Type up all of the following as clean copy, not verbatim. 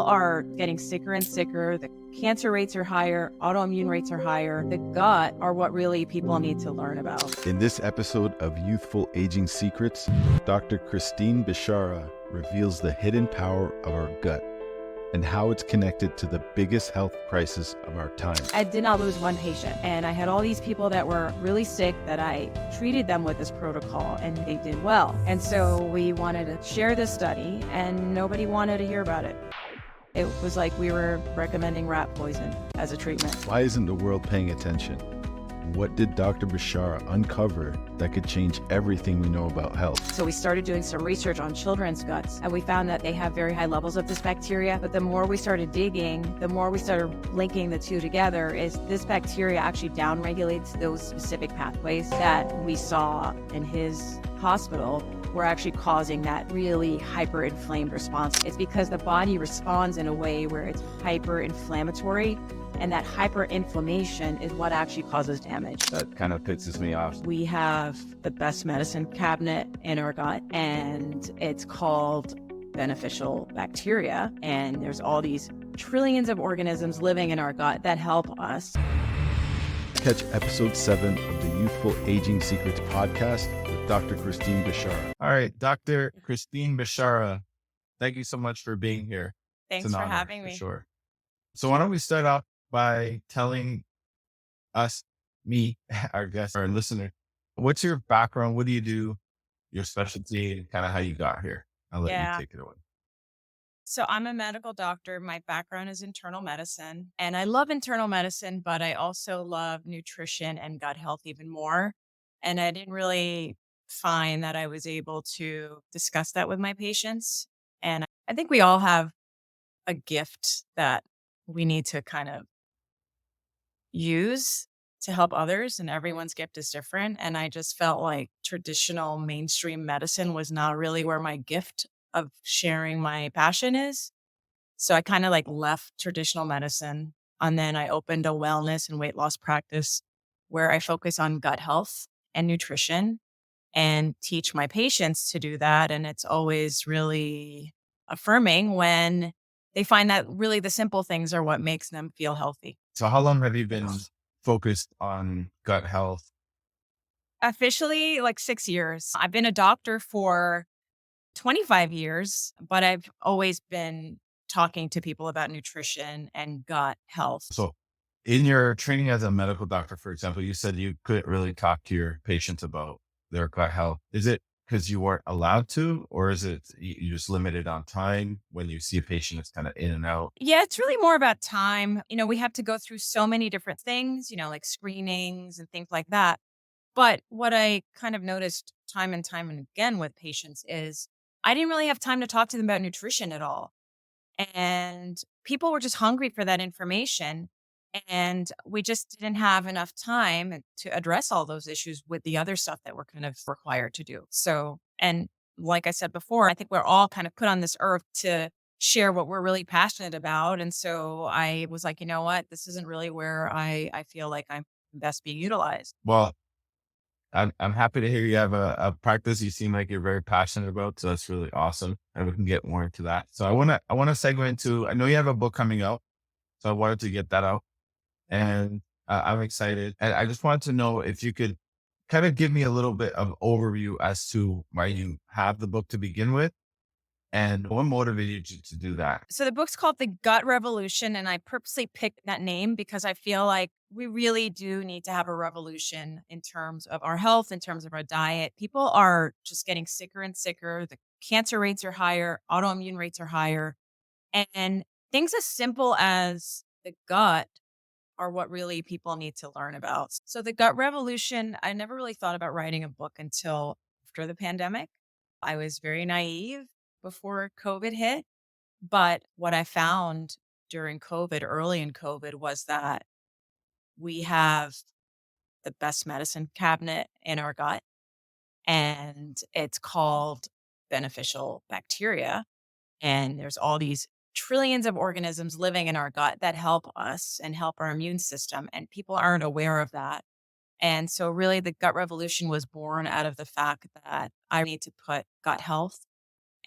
are getting sicker and sicker. The cancer rates are higher. Autoimmune rates are higher. The gut are what really people need to learn about. In this episode of Youthful Aging Secrets, Dr. Christine Bishara reveals the hidden power of our gut and how it's connected to the biggest health crisis of our time. I did not lose one patient, and I had all these people that were really sick that I treated them with this protocol, and they did well. And so we wanted to share this study, and nobody wanted to hear about it. It was like we were recommending rat poison as a treatment. Why isn't the world paying attention? What did Dr. Bishara uncover that could change everything we know about health? So we started doing some research on children's guts, and we found that they have very high levels of this bacteria. But the more we started digging, the more we started linking the two together, is this bacteria actually downregulates those specific pathways that we saw in his hospital were actually causing that really hyper-inflamed response. It's because the body responds in a way where it's hyper-inflammatory, and that hyperinflammation is what actually causes damage. That kind of pisses me off. We have the best medicine cabinet in our gut, and it's called beneficial bacteria. And there's all these trillions of organisms living in our gut that help us. Catch episode 7 of the Youthful Aging Secrets podcast with Dr. Christine Bishara. All right, Dr. Christine Bishara, thank you so much for being here. Thanks for having me. Sure. So why don't we start off by telling us, me, our guests, our listener, what's your background? What do you do? Your specialty and kind of how you got here. I'll let you take it away. So I'm a medical doctor. My background is internal medicine, and I love internal medicine, but I also love nutrition and gut health even more. And I didn't really find that I was able to discuss that with my patients. And I think we all have a gift that we need to kind of use to help others, and everyone's gift is different. And I just felt like traditional mainstream medicine was not really where my gift of sharing my passion is. So I kind of like left traditional medicine, and then I opened a wellness and weight loss practice where I focus on gut health and nutrition and teach my patients to do that. And it's always really affirming when they find that really the simple things are what makes them feel healthy. So how long have you been focused on gut health? Officially, like 6 years. I've been a doctor for 25 years, but I've always been talking to people about nutrition and gut health. So in your training as a medical doctor, for example, you said you couldn't really talk to your patients about their gut health. Is it because you weren't allowed to, or is it you just limited on time when you see a patient that's kind of in and out? Yeah, it's really more about time. We have to go through so many different things, like screenings and things like that. But what I kind of noticed time and time and again with patients is I didn't really have time to talk to them about nutrition at all. And people were just hungry for that information. And we just didn't have enough time to address all those issues with the other stuff that we're kind of required to do. So, and like I said before, I think we're all kind of put on this earth to share what we're really passionate about. And so I was like, you know what, this isn't really where I feel like I'm best being utilized. Well, I'm happy to hear you have a practice you seem like you're very passionate about. So that's really awesome. And we can get more into that. So I want to segue into, I know you have a book coming out. So I wanted to get that out. And I'm excited. And I just wanted to know if you could kind of give me a little bit of overview as to why you have the book to begin with and what motivated you to do that. So the book's called The Gut Revolution, and I purposely picked that name because I feel like we really do need to have a revolution in terms of our health, in terms of our diet. People are just getting sicker and sicker. The cancer rates are higher, autoimmune rates are higher, and things as simple as the gut are what really people need to learn about. So the gut revolution, I never really thought about writing a book until after the pandemic. I was very naive before COVID hit. But what I found during COVID, early in COVID, was that we have the best medicine cabinet in our gut, and it's called beneficial bacteria. And there's all these trillions of organisms living in our gut that help us and help our immune system. And people aren't aware of that. And so really the gut revolution was born out of the fact that I need to put gut health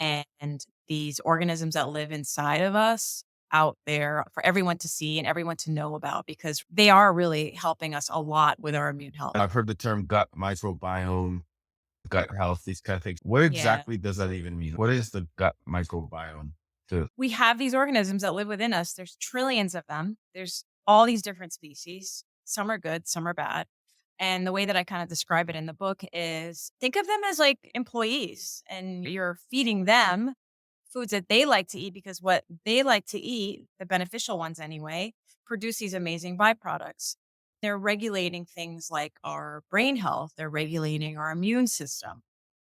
and these organisms that live inside of us out there for everyone to see and everyone to know about because they are really helping us a lot with our immune health. I've heard the term gut microbiome, gut health, these kind of things. What Yeah. exactly does that even mean? What is the gut microbiome? To We have these organisms that live within us. There's trillions of them. There's all these different species. Some are good, some are bad. And the way that I kind of describe it in the book is think of them as like employees and you're feeding them foods that they like to eat because what they like to eat, the beneficial ones anyway, produce these amazing byproducts. They're regulating things like our brain health, they're regulating our immune system.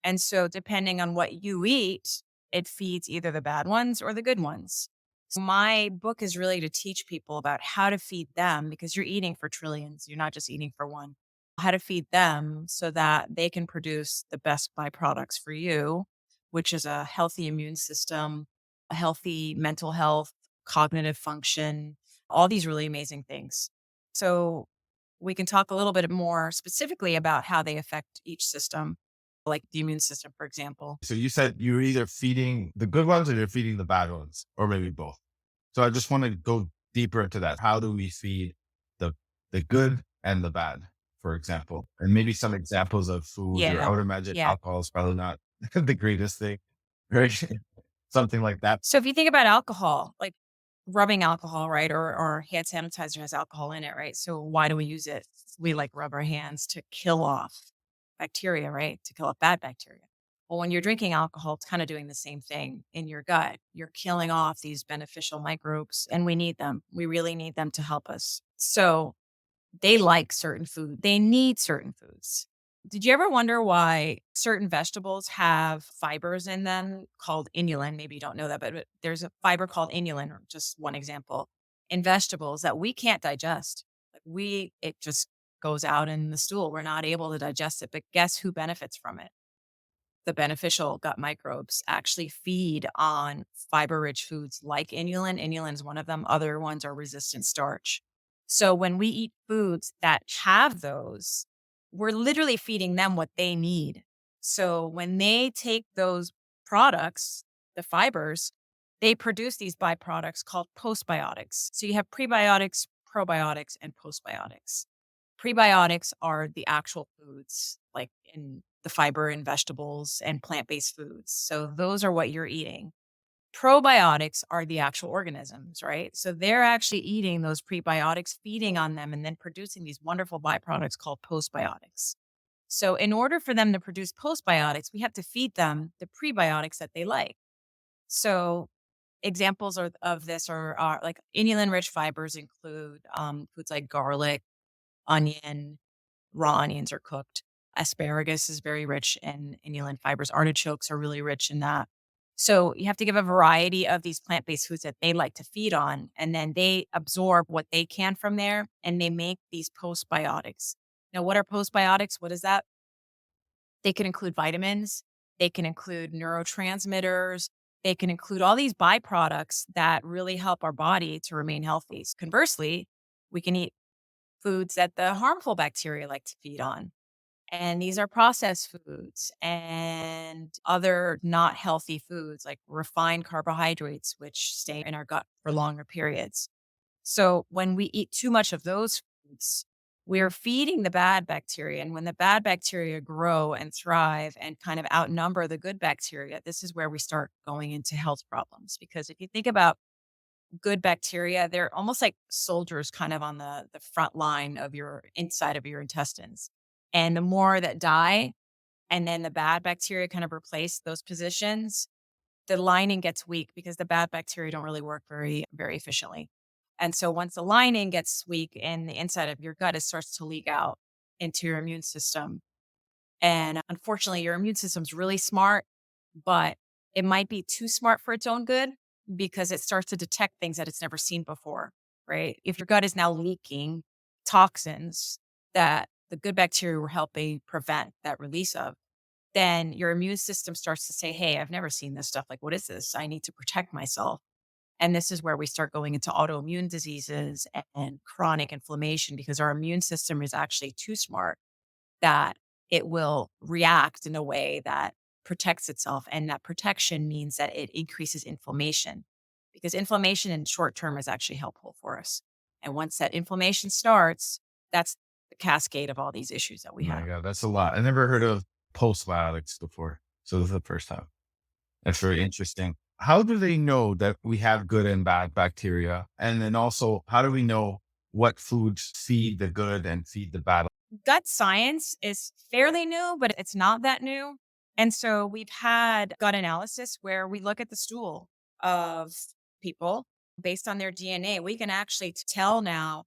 And so, depending on what you eat, it feeds either the bad ones or the good ones. So my book is really to teach people about how to feed them because you're eating for trillions. You're not just eating for one. How to feed them so that they can produce the best byproducts for you, which is a healthy immune system, a healthy mental health, cognitive function, all these really amazing things. So we can talk a little bit more specifically about how they affect each system like the immune system, for example. So you said you're either feeding the good ones or you're feeding the bad ones, or maybe both. So I just want to go deeper into that. How do we feed the the good and the bad, for example? And maybe some examples of foods, or I Yeah. would imagine Yeah. alcohol is probably not the greatest thing, right? Something like that. So if you think about alcohol, like rubbing alcohol, right? Or hand sanitizer has alcohol in it, right? So why do we use it? We like rub our hands to kill off bacteria, right? To kill off bad bacteria. Well, when you're drinking alcohol, it's kind of doing the same thing in your gut. You're killing off these beneficial microbes, and we need them. We really need them to help us. So they like certain food. They need certain foods. Did you ever wonder why certain vegetables have fibers in them called inulin? Maybe you don't know that, but there's a fiber called inulin, or just one example, in vegetables that we can't digest. It just goes out in the stool. We're not able to digest it. But guess who benefits from it? The beneficial gut microbes actually feed on fiber rich foods like inulin. Inulin is one of them. Other ones are resistant starch. So when we eat foods that have those, we're literally feeding them what they need. So when they take those products, the fibers, they produce these byproducts called postbiotics. So you have prebiotics, probiotics, and postbiotics. Prebiotics are the actual foods, like in the fiber in vegetables and plant-based foods. So those are what you're eating. Probiotics are the actual organisms, right? So they're actually eating those prebiotics, feeding on them, and then producing these wonderful byproducts called postbiotics. So in order for them to produce postbiotics, we have to feed them the prebiotics that they like. So examples of this are like inulin-rich fibers include foods like garlic, onion, raw onions are cooked. Asparagus is very rich in inulin fibers. Artichokes are really rich in that. So you have to give a variety of these plant-based foods that they like to feed on, and then they absorb what they can from there, and they make these postbiotics. Now, what are postbiotics? What is that? They can include vitamins. They can include neurotransmitters. They can include all these byproducts that really help our body to remain healthy. Conversely, we can eat foods that the harmful bacteria like to feed on. And these are processed foods and other not healthy foods like refined carbohydrates, which stay in our gut for longer periods. So when we eat too much of those foods, we're feeding the bad bacteria. And when the bad bacteria grow and thrive and kind of outnumber the good bacteria, this is where we start going into health problems. Because if you think about good bacteria, they're almost like soldiers kind of on the front line of your inside of your intestines. And the more that die and then the bad bacteria kind of replace those positions, the lining gets weak because the bad bacteria don't really work very efficiently. And so once the lining gets weak in the inside of your gut, it starts to leak out into your immune system. And unfortunately, your immune system's really smart, but it might be too smart for its own good because it starts to detect things that it's never seen before, right? If your gut is now leaking toxins that the good bacteria were helping prevent that release of, then your immune system starts to say, hey, I've never seen this stuff. Like, what is this? I need to protect myself. And this is where we start going into autoimmune diseases and chronic inflammation because our immune system is actually too smart that it will react in a way that protects itself. And that protection means that it increases inflammation because inflammation in short term is actually helpful for us. And once that inflammation starts, that's the cascade of all these issues that we Oh my have. God, that's a lot. I never heard of postbiotics before. So this is the first time. That's very interesting. How do they know that we have good and bad bacteria? And then also, how do we know what foods feed the good and feed the bad? Gut science is fairly new, but it's not that new. And so we've had gut analysis where we look at the stool of people based on their DNA. We can actually tell now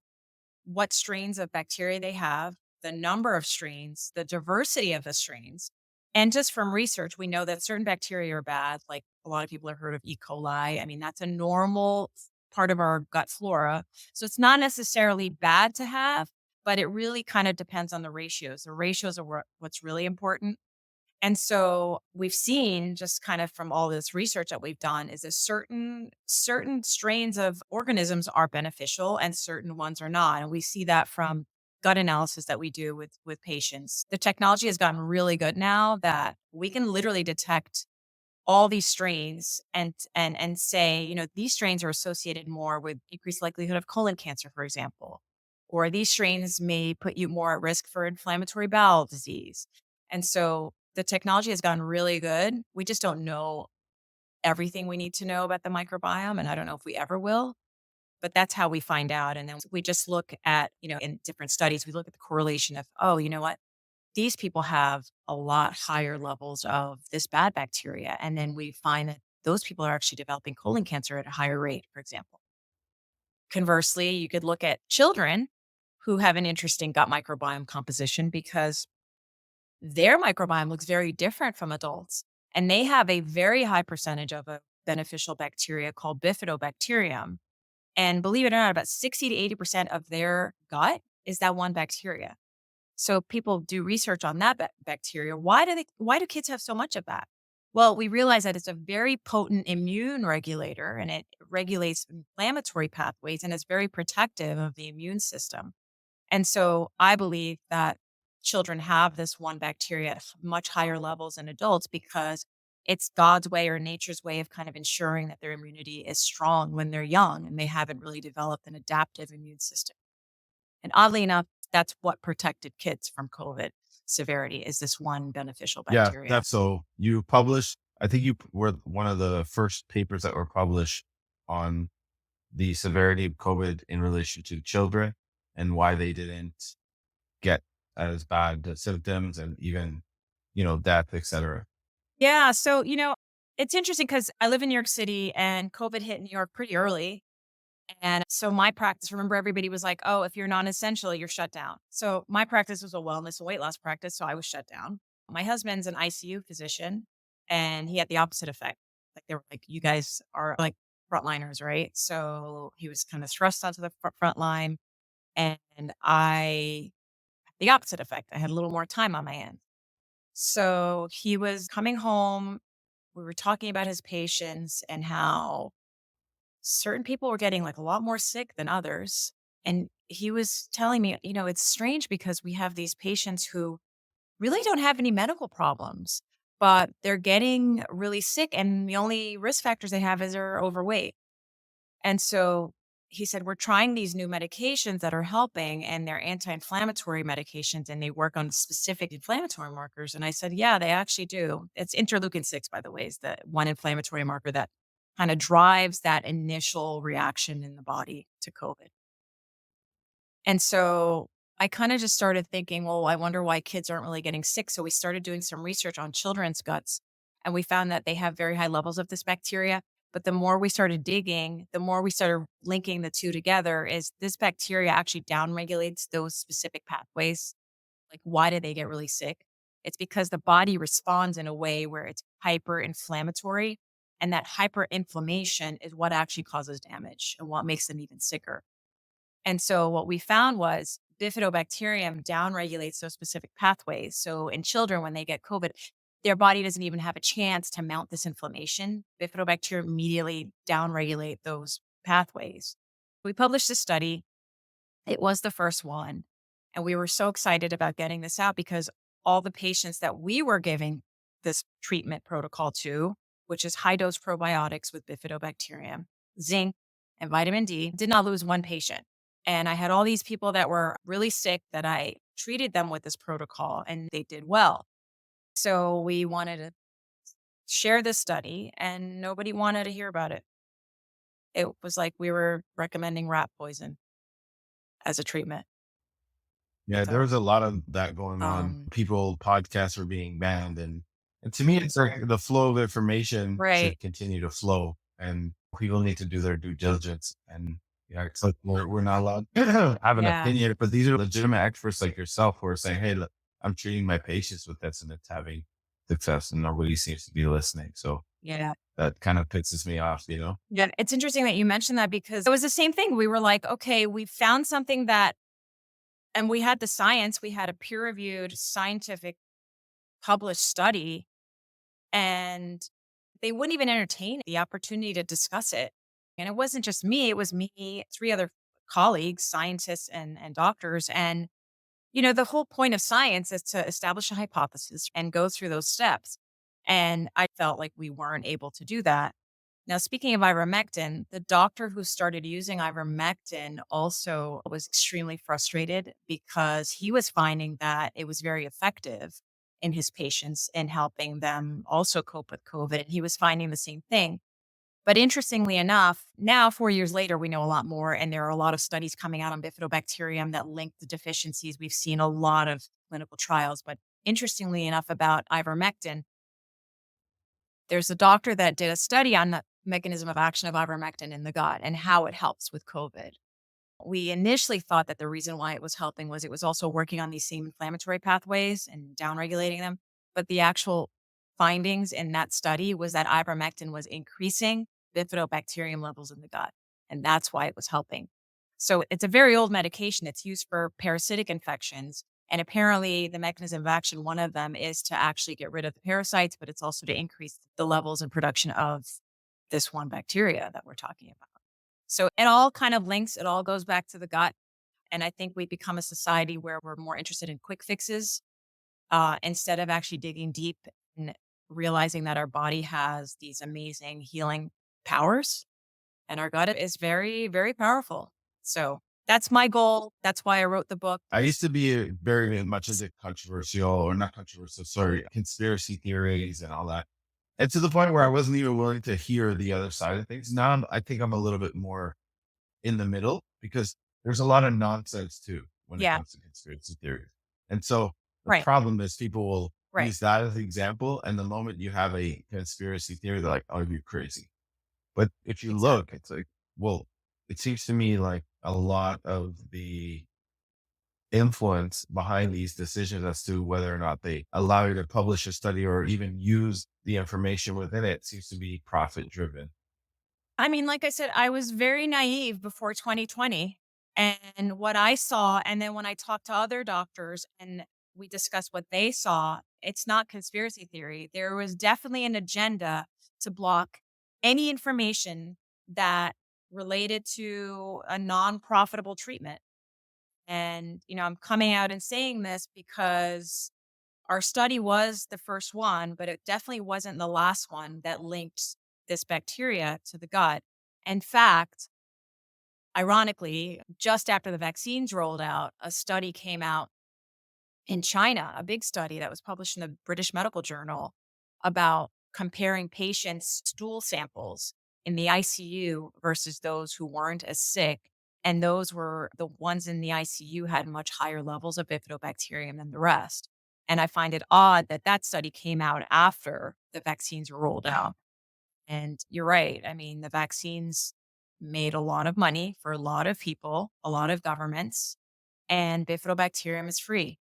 what strains of bacteria they have, the number of strains, the diversity of the strains. And just from research, we know that certain bacteria are bad. Like a lot of people have heard of E. coli. I mean, that's a normal part of our gut flora. So it's not necessarily bad to have, but it really kind of depends on the ratios. The ratios are what's really important. And so we've seen just kind of from all this research that we've done is that certain strains of organisms are beneficial and certain ones are not. And we see that from gut analysis that we do with patients. The technology has gotten really good now that we can literally detect all these strains and say, these strains are associated more with increased likelihood of colon cancer, for example, or these strains may put you more at risk for inflammatory bowel disease. And so the technology has gotten really good. We just don't know everything we need to know about the microbiome, and I don't know if we ever will. But that's how we find out. And then we just look at, in different studies, we look at the correlation of, oh, you know what? These people have a lot higher levels of this bad bacteria. And then we find that those people are actually developing colon cancer at a higher rate, for example. Conversely, you could look at children who have an interesting gut microbiome composition because their microbiome looks very different from adults. And they have a very high percentage of a beneficial bacteria called Bifidobacterium. And believe it or not, about 60 to 80% of their gut is that one bacteria. So people do research on that bacteria. Why do kids have so much of that? Well, we realize that it's a very potent immune regulator and it regulates inflammatory pathways and it's very protective of the immune system. And so I believe that children have this one bacteria at much higher levels than adults because it's God's way or nature's way of kind of ensuring that their immunity is strong when they're young and they haven't really developed an adaptive immune system. And oddly enough, that's what protected kids from COVID severity is this one beneficial Yeah, bacteria. that's so you published, I think you were one of the first papers that were published on the severity of COVID in relation to children and why they didn't get as bad the symptoms and even, death, etc. Yeah. So, it's interesting because I live in New York City and COVID hit New York pretty early. And so my practice, remember, everybody was like, oh, if you're non essential, you're shut down. So my practice was a wellness and weight loss practice. So I was shut down. My husband's an ICU physician and he had the opposite effect. Like they were like, you guys are like frontliners, right? So he was kind of thrust onto the front line. And I had the opposite effect. I had a little more time on my hands. So he was coming home. We were talking about his patients and how certain people were getting like a lot more sick than others. And he was telling me, it's strange because we have these patients who really don't have any medical problems, but they're getting really sick. And the only risk factors they have is they're overweight. And so he said, we're trying these new medications that are helping, and they're anti inflammatory medications, and they work on specific inflammatory markers. And I said, yeah, they actually do. It's interleukin 6, by the way, is the one inflammatory marker that kind of drives that initial reaction in the body to COVID. And so I kind of just started thinking, well, I wonder why kids aren't really getting sick. So we started doing some research on children's guts and we found that they have very high levels of this bacteria. But the more we started digging, the more we started linking the two together is this bacteria actually downregulates those specific pathways. Like, why do they get really sick? It's because the body responds in a way where it's hyper inflammatory. And that hyperinflammation is what actually causes damage and what makes them even sicker. And so what we found was Bifidobacterium downregulates those specific pathways. So in children, when they get COVID, their body doesn't even have a chance to mount this inflammation. Bifidobacterium immediately downregulate those pathways. We published this study. It was the first one. And we were so excited about getting this out because all the patients that we were giving this treatment protocol to, which is high dose probiotics with Bifidobacterium, zinc, and vitamin D. Did not lose one patient. And I had all these people that were really sick that I treated them with this protocol and they did well. So we wanted to share this study and nobody wanted to hear about it. It was like we were recommending rat poison as a treatment. Yeah, there So, was a lot of that going on. um, People, podcasts were being banned, and to me, it's like the flow of information right. should continue to flow, and people need to do their due diligence. And yeah, it's like we're not allowed to have an Yeah. opinion, but these are legitimate experts like yourself who are saying, "Hey, look, I'm treating my patients with this, and it's having success," and nobody seems to be listening. So Yeah. that kind of pisses me off, you know? Yeah. It's interesting that you mentioned that because it was the same thing. We were like, okay, we found something that, and we had the science, we had a peer reviewed scientific published study, and they wouldn't even entertain the opportunity to discuss it. And it wasn't just me, it was me, three other colleagues, scientists and doctors. And, the whole point of science is to establish a hypothesis and go through those steps. And I felt like we weren't able to do that. Now, speaking of ivermectin, the doctor who started using ivermectin also was extremely frustrated because he was finding that it was very effective in his patients in helping them also cope with COVID. And he was finding the same thing. But interestingly enough, now 4 years later, we know a lot more. And there are a lot of studies coming out on bifidobacterium that link the deficiencies. We've seen a lot of clinical trials. But interestingly enough, about ivermectin, there's a doctor that did a study on the mechanism of action of ivermectin in the gut and how it helps with COVID. We initially thought that the reason why it was helping was it was also working on these same inflammatory pathways and downregulating them. But the actual findings in that study was that ivermectin was increasing bifidobacterium levels in the gut. And that's why it was helping. So it's a very old medication. It's used for parasitic infections. And apparently, the mechanism of action, one of them is to actually get rid of the parasites, but it's also to increase the levels and production of this one bacteria that we're talking about. So it all kind of links, it all goes back to the gut. And I think we become a society where we're more interested in quick fixes instead of actually digging deep and realizing that our body has these amazing healing powers. And our gut is very, very powerful. So that's my goal. That's why I wrote the book. I used to be very much into controversial, or not controversial, sorry, conspiracy theories and all that. And to the point where I wasn't even willing to hear the other side of things. Now I think I'm a little bit more in the middle because there's a lot of nonsense too when it Yeah. comes to conspiracy theories. And so the Right. problem is people will Right. use that as an example. And the moment you have a conspiracy theory, they're like, oh, you're crazy. But if you look, Exactly. it's like, well, it seems to me like a lot of the influence behind these decisions as to whether or not they allow you to publish a study or even use the information within it seems to be profit driven. I mean, like I said, I was very naive before 2020 and what I saw. And then when I talked to other doctors and we discussed what they saw, it's not conspiracy theory. There was definitely an agenda to block any information that related to a non profitable treatment. And, I'm coming out and saying this because our study was the first one, but it definitely wasn't the last one that linked this bacteria to the gut. In fact, ironically, just after the vaccines rolled out, a study came out in China, a big study that was published in the British Medical Journal about comparing patients' stool samples in the ICU versus those who weren't as sick. And those were the ones in the ICU had much higher levels of bifidobacterium than the rest. And I find it odd that that study came out after the vaccines were rolled out. And you're right. I mean, the vaccines made a lot of money for a lot of people, a lot of governments, and bifidobacterium is free.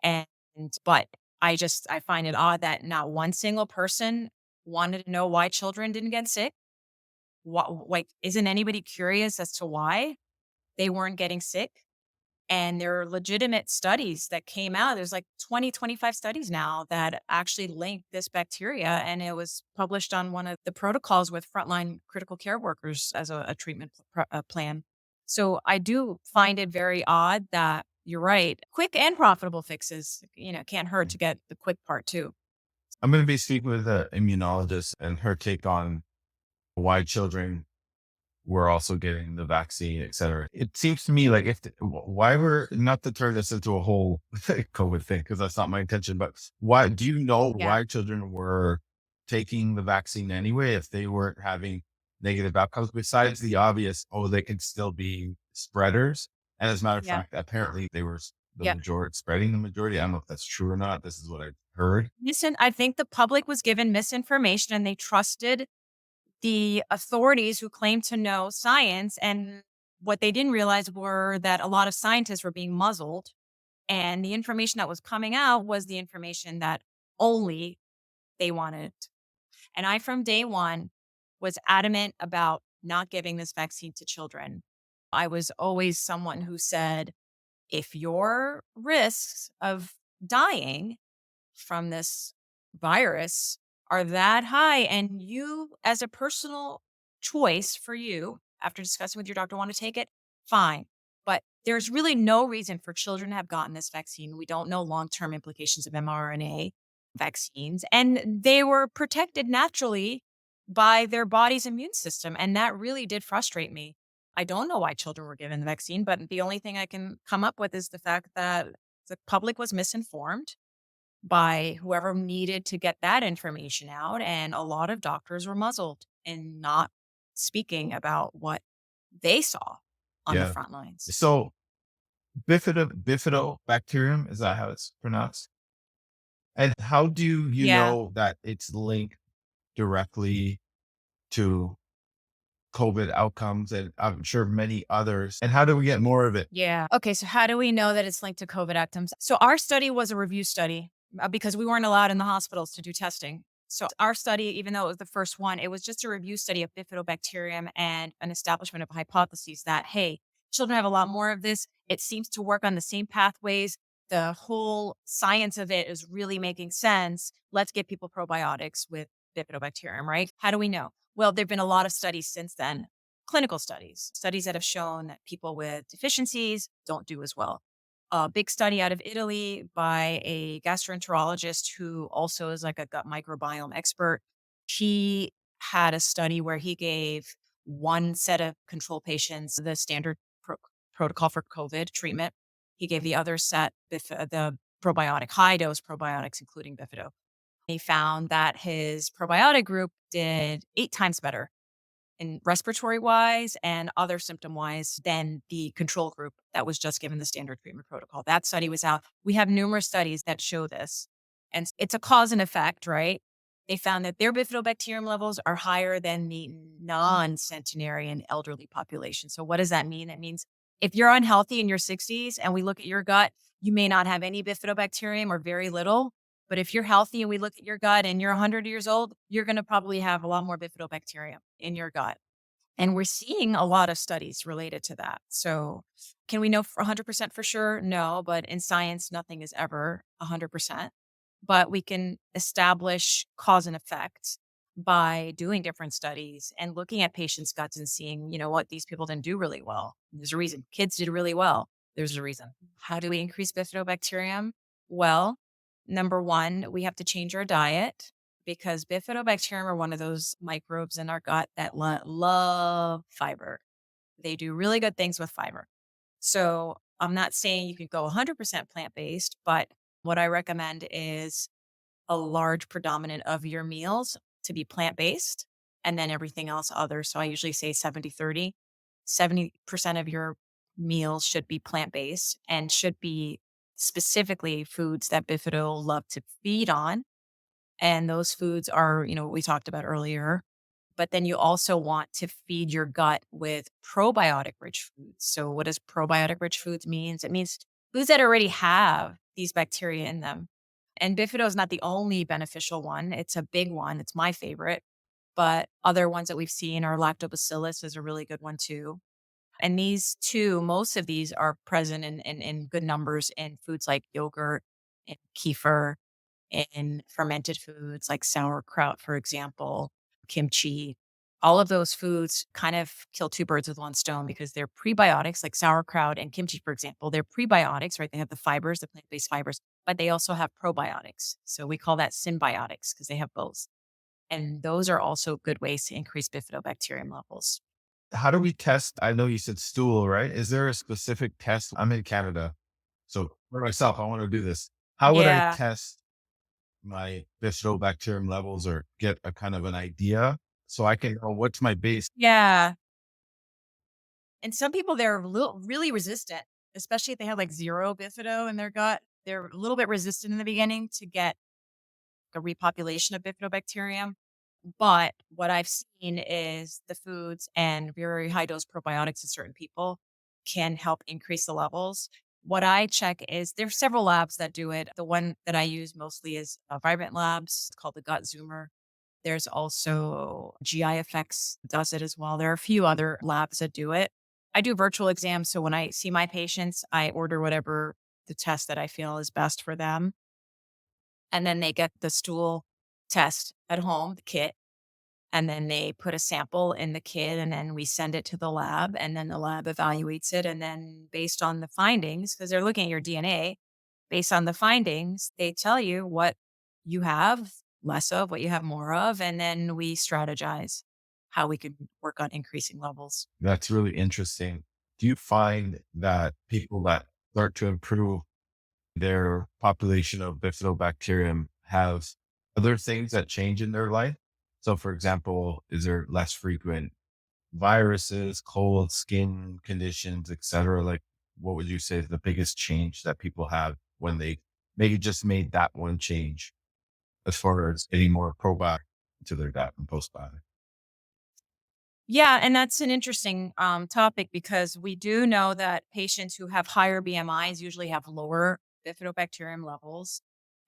And but I find it odd that not one single person wanted to know why children didn't get sick. What, like, isn't anybody curious as to why they weren't getting sick? And there are legitimate studies that came out. There's like 20, 25 studies now that actually link this bacteria. And it was published on one of the protocols with frontline critical care workers as a treatment plan. So I do find it very odd that you're right. Quick and profitable fixes, can't hurt to get the quick part too. I'm going to be speaking with an immunologist and her take on why children were also getting the vaccine, et cetera. It seems to me like why we're not to turn this into a whole COVID thing, because that's not my intention, but why do you know Yeah. why children were taking the vaccine anyway if they weren't having negative outcomes besides the obvious, oh, they can still be spreaders? And as a matter of Yeah. fact, apparently they were the Yeah. majority spreading the majority. I don't know if that's true or not. This is what I've heard. Listen, I think the public was given misinformation and they trusted the authorities who claimed to know science. And what they didn't realize were that a lot of scientists were being muzzled. And the information that was coming out was the information that only they wanted. And I, from day one, was adamant about not giving this vaccine to children. I was always someone who said, if your risks of dying from this virus are that high and you as a personal choice for you after discussing with your doctor want to take it, fine. But there's really no reason for children to have gotten this vaccine. We don't know long-term implications of mRNA vaccines, and they were protected naturally by their body's immune system, and that really did frustrate me. I don't know why children were given the vaccine, but the only thing I can come up with is the fact that the public was misinformed by whoever needed to get that information out. And a lot of doctors were muzzled in not speaking about what they saw on the Yeah. front lines. So bifidobacterium, is that how it's pronounced? And how do you Yeah. know that it's linked directly to COVID outcomes and I'm sure many others? And how do we get more of it? Yeah. Okay. So, how do we know that it's linked to COVID outcomes? So, our study was a review study because we weren't allowed in the hospitals to do testing. So, our study, even though it was the first one, it was just a review study of bifidobacterium and an establishment of hypotheses that, hey, children have a lot more of this. It seems to work on the same pathways. The whole science of it is really making sense. Let's give people probiotics with bifidobacterium, right? How do we know? Well, there have been a lot of studies since then, clinical studies, studies that have shown that people with deficiencies don't do as well. A big study out of Italy by a gastroenterologist who also is like a gut microbiome expert. He had a study where he gave one set of control patients the standard protocol for COVID treatment. He gave the other set the probiotic, high dose probiotics, including Bifido. He found that his probiotic group did 8 times better in respiratory wise and other symptom wise than the control group that was just given the standard treatment protocol. That study was out. We have numerous studies that show this. And it's a cause and effect, right? They found that their bifidobacterium levels are higher than the non centenarian elderly population. So, what does that mean? That means if you're unhealthy in your 60s and we look at your gut, you may not have any bifidobacterium or very little. But if you're healthy and we look at your gut and you're 100 years old, you're going to probably have a lot more bifidobacterium in your gut. And we're seeing a lot of studies related to that. So, can we know for 100% for sure? No, but in science, nothing is ever 100%. But we can establish cause and effect by doing different studies and looking at patients' guts and seeing, what these people didn't do really well. There's a reason. Kids did really well. There's a reason. How do we increase bifidobacterium? Well, number one, we have to change our diet because bifidobacterium are one of those microbes in our gut that love fiber. They do really good things with fiber. So I'm not saying you can go 100% plant based, but what I recommend is a large predominant of your meals to be plant based and then everything else other. So I usually say 70-30. 70% of your meals should be plant based and should be specifically foods that Bifido love to feed on, and those foods are, what we talked about earlier. But then you also want to feed your gut with probiotic rich foods. So what does probiotic rich foods means? It means foods that already have these bacteria in them. And Bifido is not the only beneficial one. It's a big one. It's my favorite. But other ones that we've seen are lactobacillus is a really good one too. And these two, most of these are present in good numbers in foods like yogurt and kefir, in fermented foods like sauerkraut, for example, kimchi. All of those foods kind of kill two birds with one stone because they're prebiotics, like sauerkraut and kimchi, for example. They're prebiotics, right? They have the fibers, the plant based fibers, but they also have probiotics. So we call that symbiotics because they have both. And those are also good ways to increase bifidobacterium levels. how do we test? I know you said stool, right? Is there a specific test? I'm in Canada. So for myself, I want to do this. How would I Yeah. test my bifidobacterium levels or get a kind of an idea so I can know what's my base? Yeah. And some people, they're really resistant, especially if they have like zero bifido in their gut. They're a little bit resistant in the beginning to get a repopulation of bifidobacterium. But what I've seen is the foods and very high dose probiotics in certain people can help increase the levels. What I check is there's several labs that do it. The one that I use mostly is Vibrant Labs. It's called the Gut Zoomer. There's also GI Effects does it as well. There are a few other labs that do it. I do virtual exams, so when I see my patients, I order whatever the test that I feel is best for them, and then they get the stool test at home, the kit, and then they put a sample in the kit, and then we send it to the lab, and then the lab evaluates it, and then based on the findings, because they're looking at your DNA, based on the findings, they tell you what you have less of, what you have more of, and then we strategize how we can work on increasing levels. That's really interesting. Do you find that people that start to improve their population of bifidobacterium have other things that change in their life? So, for example, is there less frequent viruses, cold skin conditions, etc.? Like, what would you say is the biggest change that people have when they maybe just made that one change as far as getting more probiotic to their diet and postbiotic? Yeah, and that's an interesting topic because we do know that patients who have higher BMIs usually have lower bifidobacterium levels.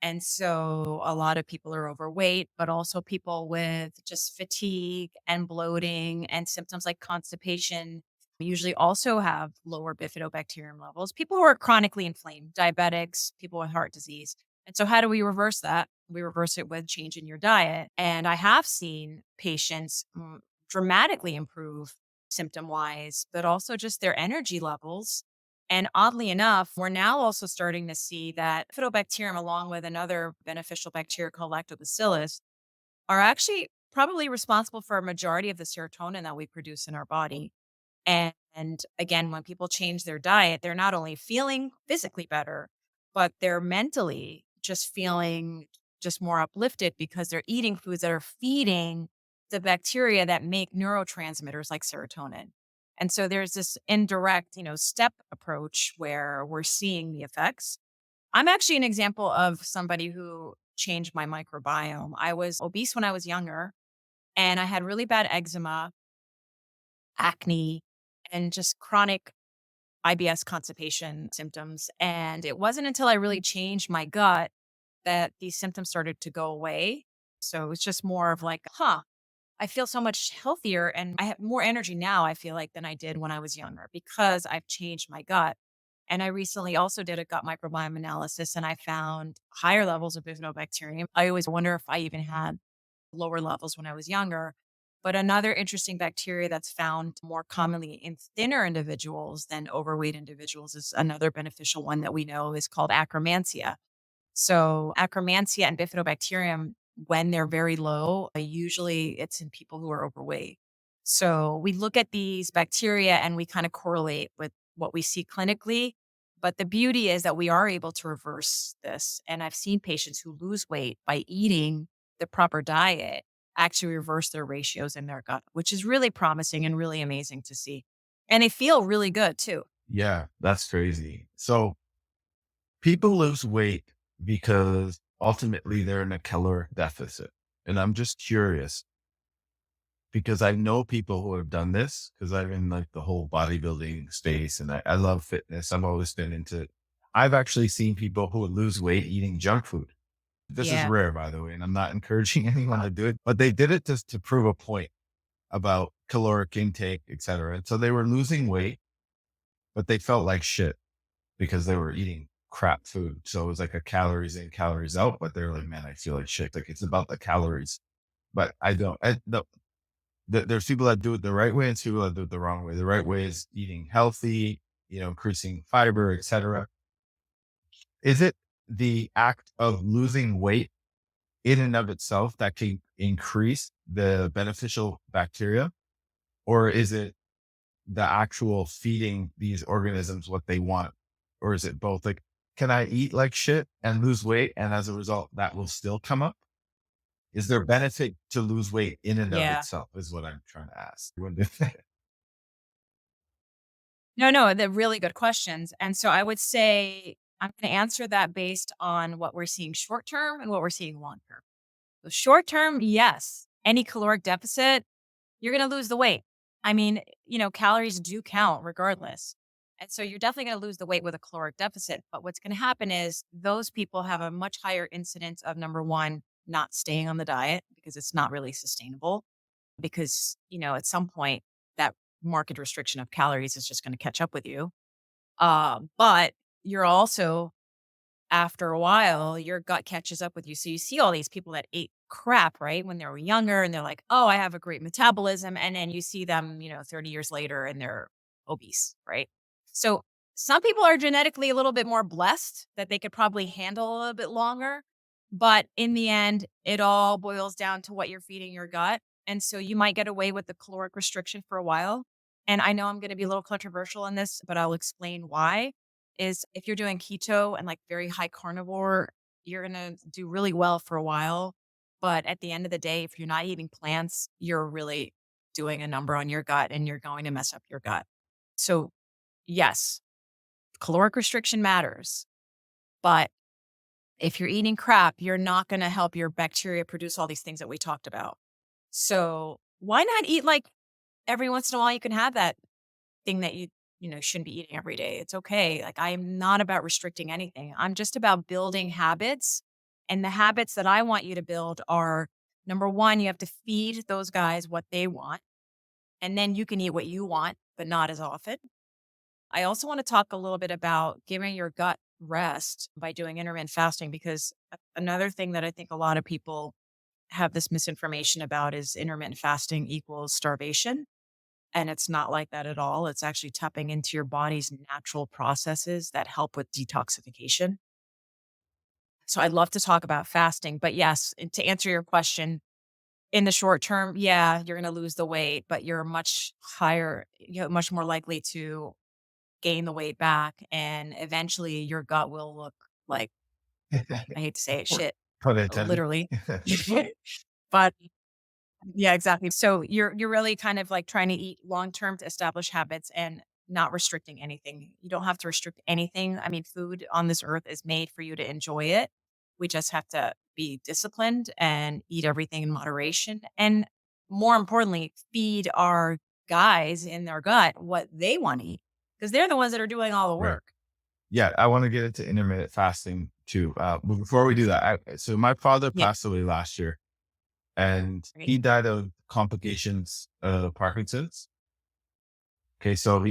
And so a lot of people are overweight, but also people with just fatigue and bloating and symptoms like constipation usually also have lower bifidobacterium levels. People who are chronically inflamed, diabetics, people with heart disease. And so, how do we reverse that? We reverse it with change in your diet. And I have seen patients dramatically improve symptom wise, but also just their energy levels. And oddly enough, we're now also starting to see that Bifidobacterium, along with another beneficial bacteria called Lactobacillus, are actually probably responsible for a majority of the serotonin that we produce in our body. And again, when people change their diet, they're not only feeling physically better, but they're mentally just feeling just more uplifted because they're eating foods that are feeding the bacteria that make neurotransmitters like serotonin. And so there's this indirect, step approach where we're seeing the effects. I'm actually an example of somebody who changed my microbiome. I was obese when I was younger and I had really bad eczema, acne, and just chronic IBS constipation symptoms. And it wasn't until I really changed my gut that these symptoms started to go away. So it was just more of like, I feel so much healthier and I have more energy now, I feel like, than I did when I was younger because I've changed my gut. And I recently also did a gut microbiome analysis and I found higher levels of bifidobacterium. I always wonder if I even had lower levels when I was younger. But another interesting bacteria that's found more commonly in thinner individuals than overweight individuals is another beneficial one that we know is called Akkermansia. So Akkermansia and Bifidobacterium, when they're very low, usually it's in people who are overweight. So we look at these bacteria and we kind of correlate with what we see clinically. But the beauty is that we are able to reverse this. And I've seen patients who lose weight by eating the proper diet actually reverse their ratios in their gut, which is really promising and really amazing to see. And they feel really good too. Yeah, that's crazy. So people lose weight because ultimately they're in a caloric deficit. And I'm just curious because I know people who have done this because I'm in like the whole bodybuilding space and I love fitness. I've always been into it. I've actually seen people who would lose weight eating junk food. This is Yeah. rare, by the way, and I'm not encouraging anyone to do it, but they did it just to prove a point about caloric intake, et cetera. And so they were losing weight, but they felt like shit because they were eating crap food. So it was like a calories in, calories out, but they're like, man, I feel like shit. Like it's about the calories, but I don't. There's people that do it the right way and people that do it the wrong way. The right way is eating healthy, increasing fiber, et cetera. Is it the act of losing weight in and of itself that can increase the beneficial bacteria? Or is it the actual feeding these organisms what they want? Or is it both? Like, can I eat like shit and lose weight? And as a result, that will still come up? Is there benefit to lose weight in and of Yeah. itself is what I'm trying to ask. No, no, they're really good questions. And so I would say I'm going to answer that based on what we're seeing short term and what we're seeing long term. So short term, yes, any caloric deficit, you're going to lose the weight. I mean, calories do count regardless. And so you're definitely going to lose the weight with a caloric deficit. But what's going to happen is those people have a much higher incidence of number one, not staying on the diet because it's not really sustainable. Because, at some point, that market restriction of calories is just going to catch up with you. But you're also after a while, your gut catches up with you. So you see all these people that ate crap, right? When they were younger and they're like, oh, I have a great metabolism. And then you see them, 30 years later and they're obese, right? So some people are genetically a little bit more blessed that they could probably handle a little bit longer. But in the end, it all boils down to what you're feeding your gut. And so you might get away with the caloric restriction for a while. And I know I'm going to be a little controversial in this, but I'll explain why is if you're doing keto and like very high carnivore, you're gonna do really well for a while. But at the end of the day, if you're not eating plants, you're really doing a number on your gut and you're going to mess up your gut. So, yes, caloric restriction matters. But if you're eating crap, you're not going to help your bacteria produce all these things that we talked about. So, why not eat like every once in a while? You can have that thing that you shouldn't be eating every day. It's okay. Like I am not about restricting anything. I'm just about building habits. And the habits that I want you to build are number one, you have to feed those guys what they want. And then you can eat what you want, but not as often. I also want to talk a little bit about giving your gut rest by doing intermittent fasting because another thing that I think a lot of people have this misinformation about is intermittent fasting equals starvation. And it's not like that at all. It's actually tapping into your body's natural processes that help with detoxification. So I'd love to talk about fasting, but yes, and to answer your question, in the short term, yeah, you're going to lose the weight, but you're much more likely to gain the weight back. And eventually your gut will look like, I hate to say it, shit, Put intended. literally. But yeah, exactly. So you're really kind of like trying to eat long term to establish habits and not restricting anything. You don't have to restrict anything. I mean, food on this earth is made for you to enjoy it. We just have to be disciplined and eat everything in moderation. And more importantly, feed our guys in their gut what they want to eat because they're the ones that are doing all the Right. work. Yeah, I want to get into intermittent fasting too. But before we do that, so my father Yeah. passed away last year, and Right. he died of complications of Parkinson's. Okay, so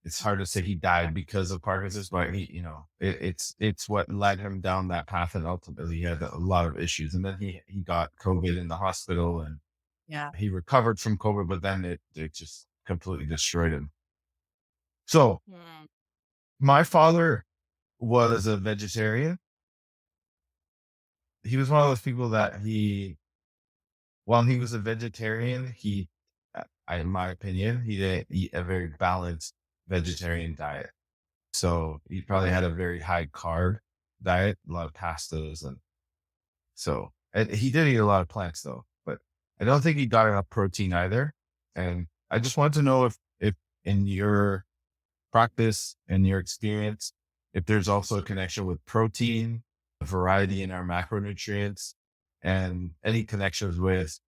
it's hard to say he died because of Parkinson's, but it's what led him down that path, and ultimately he had a lot of issues. And then he got COVID in the hospital, and Yeah. he recovered from COVID, but then it just completely destroyed him. So Mm. my father was a vegetarian. He was one of those people that while he was a vegetarian, in my opinion, he didn't eat a very balanced vegetarian diet. So he probably had a very high carb diet, a lot of pastas, and he did eat a lot of plants though. But I don't think he got enough protein either. And I just wanted to know if in your practice and your experience, if there's also a connection with protein, variety in our macronutrients, and any connections with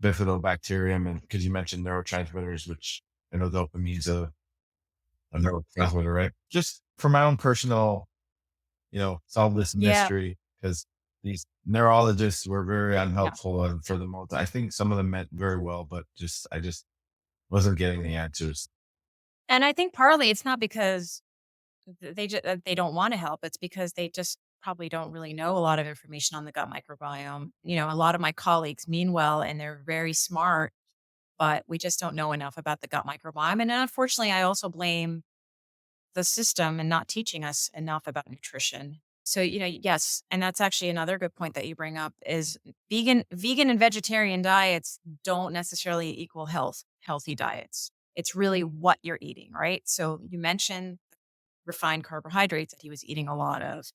bifidobacterium. And because you mentioned neurotransmitters, which I know dopamine's a neurotransmitter, right? Just for my own personal, solve this Yeah. mystery because these neurologists were very Yeah. unhelpful and for the most. I think some of them meant very well, but I just wasn't getting the answers. And I think partly it's not because they don't wanna help, it's because they just probably don't really know a lot of information on the gut microbiome. A lot of my colleagues mean well, and they're very smart, but we just don't know enough about the gut microbiome, and unfortunately, I also blame the system and not teaching us enough about nutrition. So, yes, and that's actually another good point that you bring up is vegan and vegetarian diets don't necessarily equal healthy diets. It's really what you're eating, right? So you mentioned refined carbohydrates that he was eating a lot of.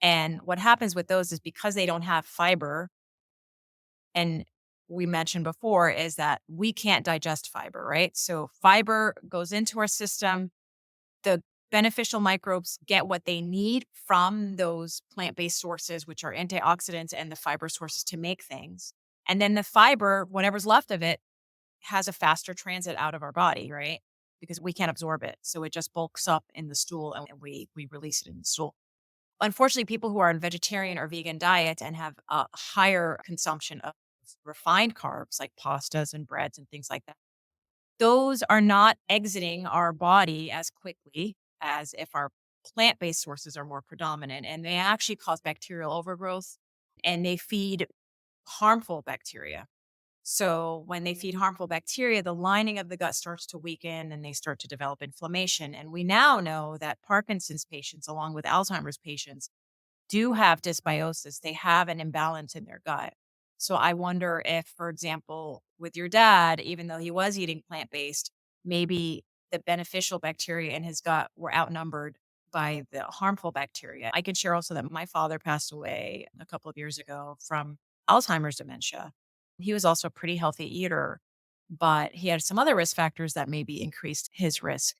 And what happens with those is because they don't have fiber, and we mentioned before, is that we can't digest fiber, right? So fiber goes into our system. The beneficial microbes get what they need from those plant-based sources, which are antioxidants and the fiber sources to make things. And then the fiber, whatever's left of it, has a faster transit out of our body, right? Because we can't absorb it. So it just bulks up in the stool and we release it in the stool. Unfortunately, people who are on vegetarian or vegan diet and have a higher consumption of refined carbs like pastas and breads and things like that, those are not exiting our body as quickly as if our plant-based sources are more predominant, and they actually cause bacterial overgrowth and they feed harmful bacteria. So when they feed harmful bacteria, the lining of the gut starts to weaken and they start to develop inflammation. And we now know that Parkinson's patients, along with Alzheimer's patients, do have dysbiosis. They have an imbalance in their gut. So I wonder if, for example, with your dad, even though he was eating plant based, maybe the beneficial bacteria in his gut were outnumbered by the harmful bacteria. I can share also that my father passed away a couple of years ago from Alzheimer's dementia. He was also a pretty healthy eater, but he had some other risk factors that maybe increased his risk.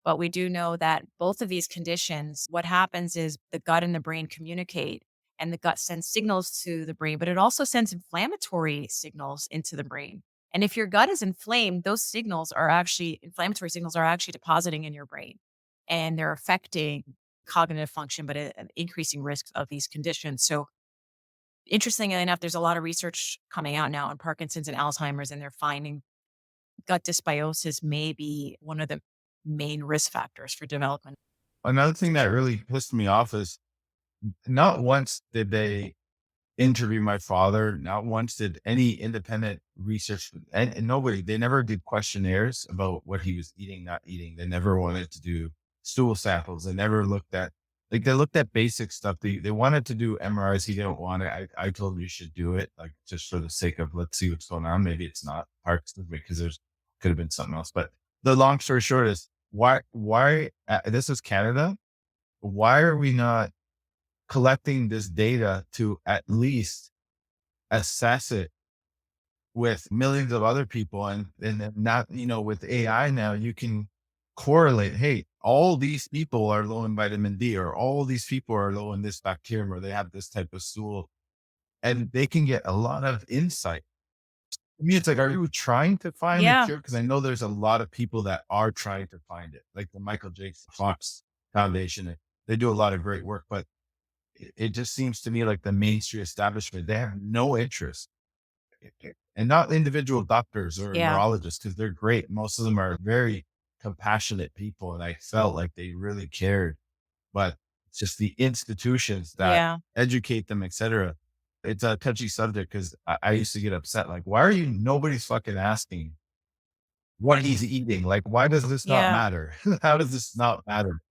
But we do know that both of these conditions, what happens is the gut and the brain communicate, and the gut sends signals to the brain, but it also sends inflammatory signals into the brain. And if your gut is inflamed, those signals are actually inflammatory signals are actually depositing in your brain and they're affecting cognitive function, but increasing risks of these conditions. So, interestingly enough, there's a lot of research coming out now on Parkinson's and Alzheimer's, and they're finding gut dysbiosis may be one of the main risk factors for development. Another thing that really pissed me off is not once did they interview my father. Not once did any independent research, and nobody, they never did questionnaires about what he was eating, not eating. They never wanted to do stool samples. They never looked at, like, they looked at basic stuff. They wanted to do MRIs. He didn't want it. I told him you should do it, like, just for the sake of, let's see what's going on. Maybe it's not Parkinson's because there's could have been something else. But the long story short is why, this is Canada. Why are we not collecting this data to at least assess it with millions of other people? And then not, with AI now, you can correlate, hey, all these people are low in vitamin D, or all these people are low in this bacterium, or they have this type of stool, and they can get a lot of insight. I mean, it's like, are you trying to find the Yeah, cure? Because I know there's a lot of people that are trying to find it, like the Michael J. Fox Foundation. They do a lot of great work, but it just seems to me like the mainstream establishment, they have no interest, and not individual doctors or yeah, neurologists, because they're great. Most of them are very compassionate people. And I felt like they really cared, but it's just the institutions that yeah, educate them, et cetera. It's a touchy subject because I used to get upset. Like, why are you, nobody's fucking asking what he's eating? Like, why does this not yeah. matter? How does this not matter?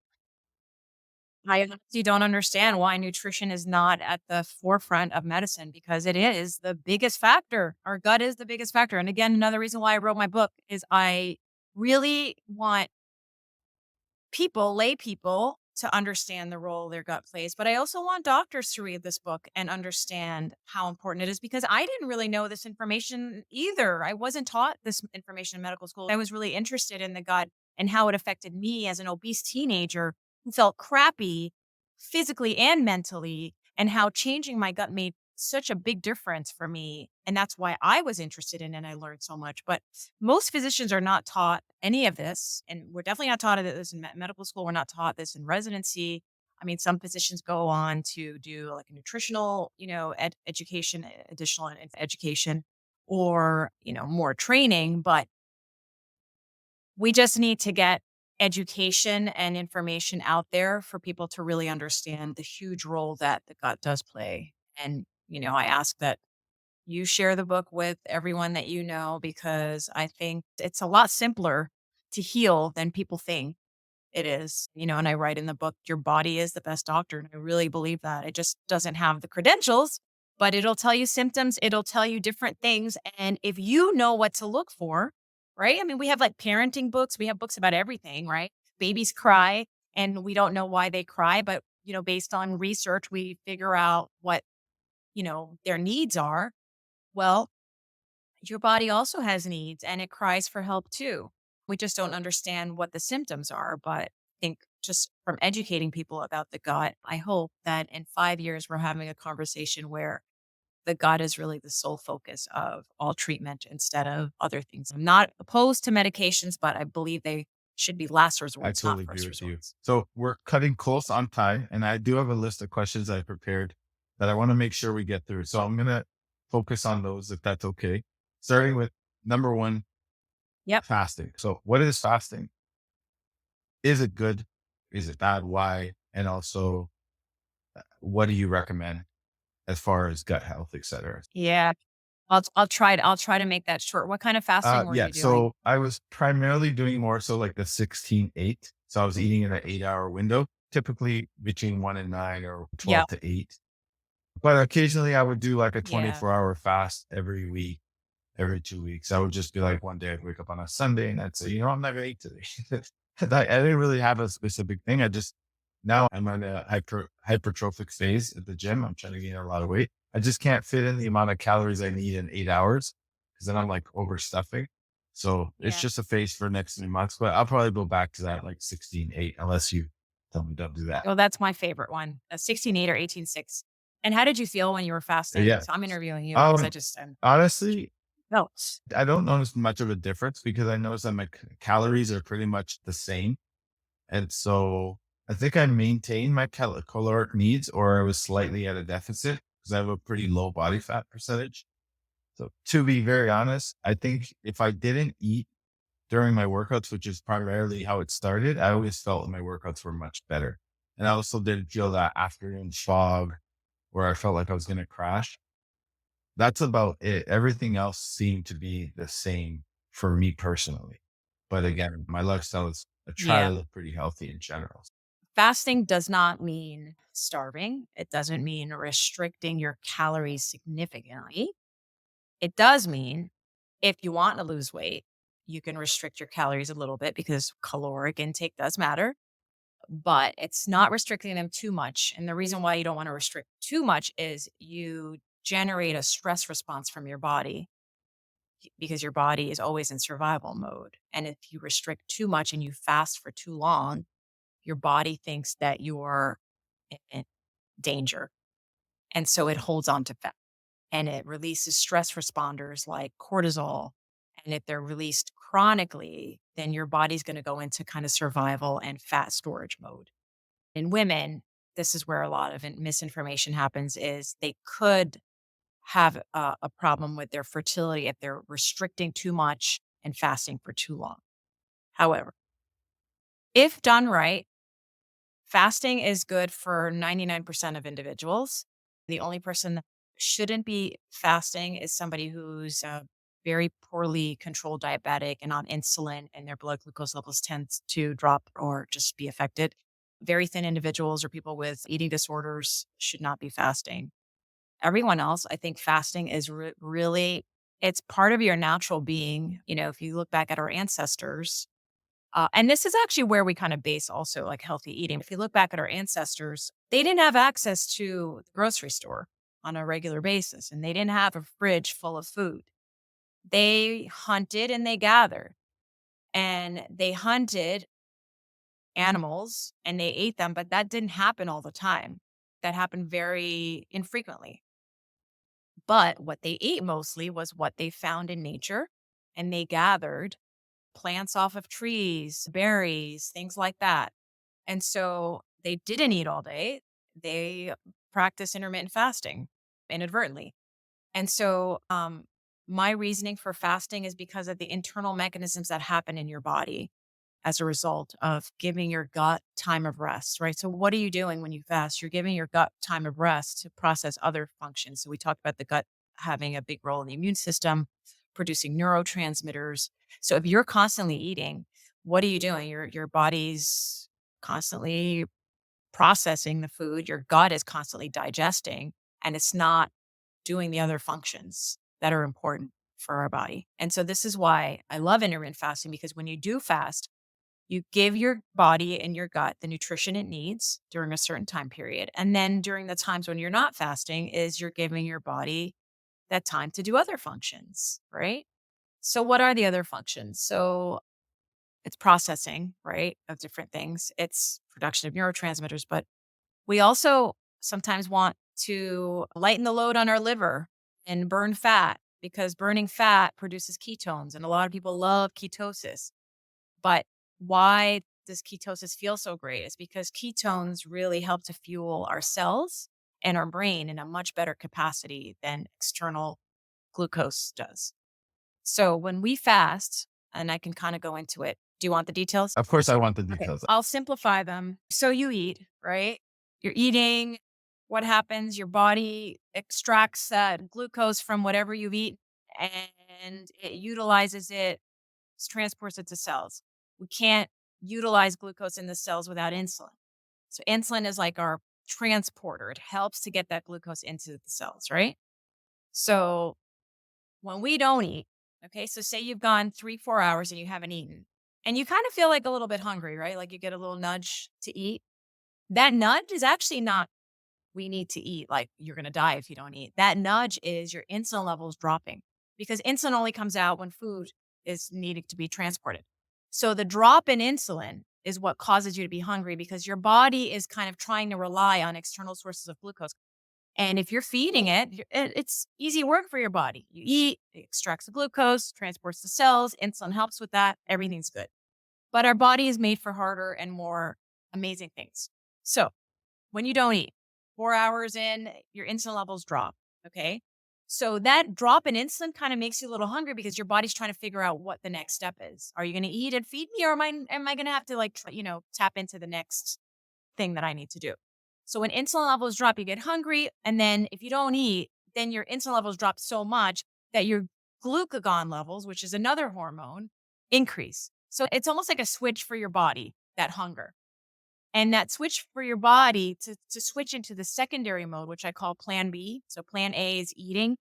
I honestly don't understand why nutrition is not at the forefront of medicine because it is the biggest factor. Our gut is the biggest factor. And again, another reason why I wrote my book is I really want people, lay people, to understand the role their gut plays. But I also want doctors to read this book and understand how important it is because I didn't really know this information either. I wasn't taught this information in medical school. I was really interested in the gut and how it affected me as an obese teenager who felt crappy physically and mentally, and how changing my gut made such a big difference for me. And that's why I was interested in it and I learned so much. But most physicians are not taught any of this. And we're definitely not taught this in medical school. We're not taught this in residency. I mean, some physicians go on to do like a nutritional, education, additional education, or, more training. But we just need to get education and information out there for people to really understand the huge role that the gut does play. And, I ask that you share the book with everyone that you know because I think it's a lot simpler to heal than people think it is. And I write in the book, your body is the best doctor. And I really believe that. It just doesn't have the credentials, but it'll tell you symptoms, it'll tell you different things. And if you know what to look for, right? I mean, we have like parenting books, we have books about everything, right? Babies cry and we don't know why they cry, but based on research, we figure out what, their needs are. Well, your body also has needs and it cries for help too. We just don't understand what the symptoms are. But I think just from educating people about the gut, I hope that in 5 years, we're having a conversation where the gut is really the sole focus of all treatment instead of other things. I'm not opposed to medications, but I believe they should be last I resorts, not totally agree first with you. resorts. So we're cutting close on time, and I do have a list of questions I prepared that I want to make sure we get through. So I'm gonna focus on those if that's okay. Starting with number one, Yep. fasting. So what is fasting? Is it good? Is it bad? Why? And also, what do you recommend as far as gut health, et cetera? Yeah. I'll try to make that short. What kind of fasting were Yeah. you doing? So I was primarily doing more so like the 16-8. So I was eating in an 8 hour window, typically between 1 and 9 or Yeah. 12 to 8. But occasionally I would do like a Yeah. 24-hour fast every week, every 2 weeks. I would just be like, one day I'd wake up on a Sunday and I'd say, I'm not gonna eat today. I didn't really have a specific thing. Now I'm on a hypertrophic phase at the gym. I'm trying to gain a lot of weight. I just can't fit in the amount of calories I need in 8 hours because then I'm like overstuffing. So it's Yeah. just a phase for next 3 months, but I'll probably go back to that like 16-8 unless you tell me don't do that. Oh, that's my favorite one. 16-8 or 18-6. And how did you feel when you were fasting? Yeah. So I'm interviewing you because I Um, just am honestly, no. I don't notice much of a difference because I notice that my calories are pretty much the same. And so I think I maintained my caloric needs or I was slightly at a deficit because I have a pretty low body fat percentage. So to be very honest, I think if I didn't eat during my workouts, which is primarily how it started, I always felt my workouts were much better. And I also didn't feel that afternoon fog where I felt like I was going to crash. That's about it. Everything else seemed to be the same for me personally. But again, my lifestyle is I try Yeah. to look pretty healthy in general. Fasting does not mean starving. It doesn't mean restricting your calories significantly. It does mean if you want to lose weight, you can restrict your calories a little bit because caloric intake does matter, but it's not restricting them too much. And the reason why you don't want to restrict too much is you generate a stress response from your body because your body is always in survival mode. And if you restrict too much and you fast for too long, your body thinks that you're in danger. And so it holds on to fat and it releases stress responders like cortisol. And if they're released chronically, then your body's going to go into kind of survival and fat storage mode. In women, this is where a lot of misinformation happens is they could have a problem with their fertility if they're restricting too much and fasting for too long. However, if done right, fasting is good for 99% of individuals. The only person that shouldn't be fasting is somebody who's very poorly controlled diabetic and on insulin, and their blood glucose levels tend to drop or just be affected. Very thin individuals or people with eating disorders should not be fasting. Everyone else, I think fasting is really, it's part of your natural being. If you look back at our ancestors, and this is actually where we kind of base also like healthy eating. If you look back at our ancestors, they didn't have access to the grocery store on a regular basis, and they didn't have a fridge full of food. They hunted and they gathered, and they hunted animals and they ate them, but that didn't happen all the time. That happened very infrequently. But what they ate mostly was what they found in nature, and they gathered plants off of trees, berries, things like that. And so they didn't eat all day. They practiced intermittent fasting inadvertently. And so my reasoning for fasting is because of the internal mechanisms that happen in your body as a result of giving your gut time of rest, right? So, what are you doing when you fast? You're giving your gut time of rest to process other functions. So, we talked about the gut having a big role in the immune system, producing neurotransmitters. So, if you're constantly eating, what are you doing? Your body's constantly processing the food, your gut is constantly digesting, and it's not doing the other functions that are important. for our body. And so this is why I love intermittent fasting, because when you do fast, you give your body and your gut the nutrition it needs during a certain time period. And then during the times when you're not fasting is you're giving your body that time to do other functions, right? So what are the other functions? So it's processing, right, of different things. It's production of neurotransmitters, but we also sometimes want to lighten the load on our liver and burn fat because burning fat produces ketones. And a lot of people love ketosis. But why does ketosis feel so great? It's because ketones really help to fuel our cells and our brain in a much better capacity than external glucose does. So when we fast, and I can kind of go into it. Do you want the details? Of course, I want the Okay. details. I'll simplify them. So you eat, right? You're eating. What happens? Your body extracts that glucose from whatever you've eaten and it utilizes it, transports it to cells. We can't utilize glucose in the cells without insulin. So insulin is like our transporter. It helps to get that glucose into the cells, right? So when we don't eat, okay, so say you've gone 3, 4 hours and you haven't eaten, and you kind of feel like a little bit hungry, right? Like you get a little nudge to eat. That nudge is actually not, we need to eat, like you're going to die if you don't eat. That nudge is your insulin levels dropping because insulin only comes out when food is needing to be transported. So the drop in insulin is what causes you to be hungry because your body is kind of trying to rely on external sources of glucose. And if you're feeding it, it's easy work for your body. You eat, it extracts the glucose, transports the cells, insulin helps with that, everything's good. But our body is made for harder and more amazing things. So when you don't eat, 4 hours in, your insulin levels drop. Okay. So that drop in insulin kind of makes you a little hungry because your body's trying to figure out what the next step is. Are you going to eat and feed me, or am I going to have to tap into the next thing that I need to do? So when insulin levels drop, you get hungry. And then if you don't eat, then your insulin levels drop so much that your glucagon levels, which is another hormone, increase. So it's almost like a switch for your body, that hunger. And that switch for your body to switch into the secondary mode, which I call plan B. So plan A is eating.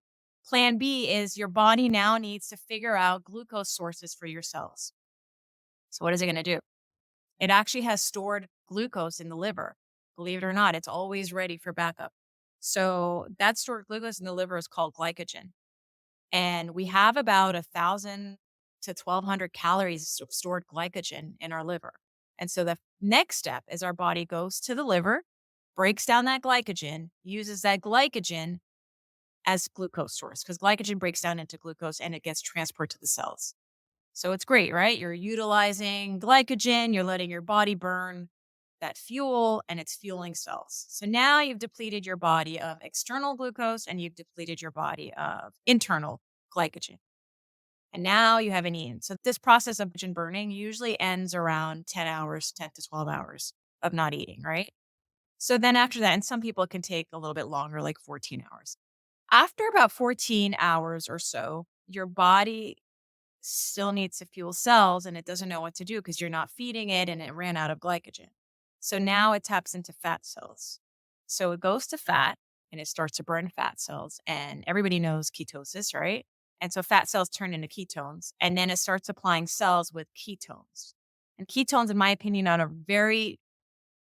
Plan B is your body now needs to figure out glucose sources for your cells. So what is it going to do? It actually has stored glucose in the liver. Believe it or not, it's always ready for backup. So that stored glucose in the liver is called glycogen. And we have about 1,000 to 1,200 calories of stored glycogen in our liver. And so the next step is our body goes to the liver, breaks down that glycogen, uses that glycogen as glucose source because glycogen breaks down into glucose and it gets transported to the cells. So it's great, right? You're utilizing glycogen, you're letting your body burn that fuel and it's fueling cells. So now you've depleted your body of external glucose and you've depleted your body of internal glycogen. And now you haven't eaten. So this process of glycogen burning usually ends around 10 hours, 10 to 12 hours of not eating, right? So then after that, and some people it can take a little bit longer, like 14 hours. After about 14 hours or so, your body still needs to fuel cells and it doesn't know what to do because you're not feeding it and it ran out of glycogen. So now it taps into fat cells. So it goes to fat and it starts to burn fat cells. And everybody knows ketosis, right? And so fat cells turn into ketones and then it starts applying cells with ketones. And ketones, in my opinion, are a very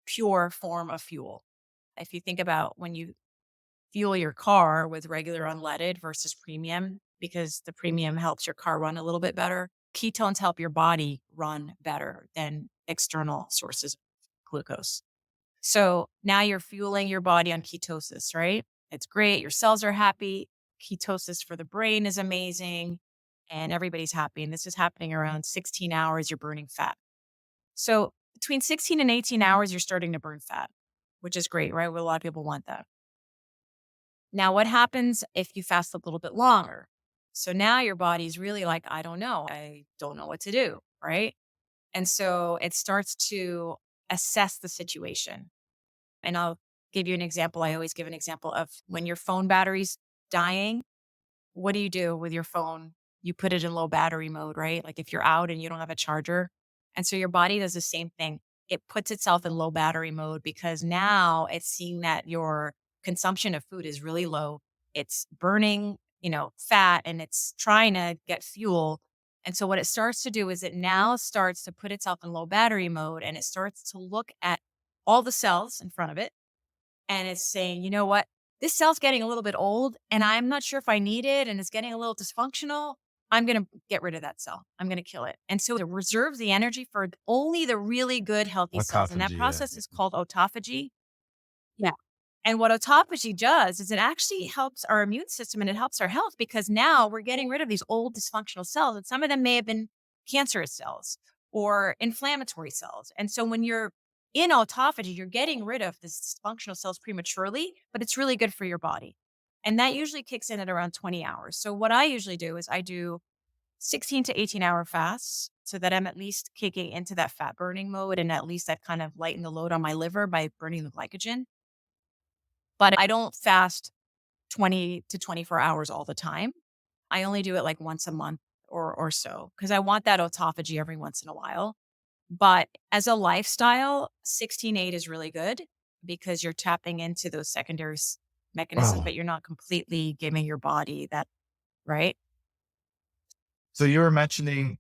pure form of fuel. If you think about when you fuel your car with regular unleaded versus premium, because the premium helps your car run a little bit better. Ketones help your body run better than external sources of glucose. So now you're fueling your body on ketosis, right? It's great. Your cells are happy. Ketosis for the brain is amazing and everybody's happy. And this is happening around 16 hours, you're burning fat. So between 16 and 18 hours, you're starting to burn fat, which is great, right? Well, a lot of people want that. Now, what happens if you fast a little bit longer? So now your body's really like, I don't know. I don't know what to do. Right. And so it starts to assess the situation. And I'll give you an example. I always give an example of when your phone battery's dying. What do you do with your phone? You put it in low battery mode, right? Like if you're out and you don't have a charger. And so your body does the same thing. It puts itself in low battery mode because now it's seeing that your consumption of food is really low. It's burning, fat and it's trying to get fuel. And so what it starts to do is it now starts to put itself in low battery mode and it starts to look at all the cells in front of it and it's saying, you know what? This cell's getting a little bit old and I'm not sure if I need it and it's getting a little dysfunctional. I'm going to get rid of that cell. I'm going to kill it. And so it reserves the energy for only the really good, healthy cells. And that Autophagy, yeah. process is called autophagy. Yeah. And what autophagy does is it actually helps our immune system and it helps our health because now we're getting rid of these old dysfunctional cells. And some of them may have been cancerous cells or inflammatory cells. And so when you're in autophagy, you're getting rid of the dysfunctional cells prematurely, but it's really good for your body. And that usually kicks in at around 20 hours. So what I usually do is I do 16 to 18-hour fasts so that I'm at least kicking into that fat burning mode and at least that kind of lighten the load on my liver by burning the glycogen. But I don't fast 20 to 24 hours all the time. I only do it like once a month or so because I want that autophagy every once in a while. But as a lifestyle, 16-8 is really good because you're tapping into those secondary mechanisms, Oh, but you're not completely giving your body that, right? so you were mentioning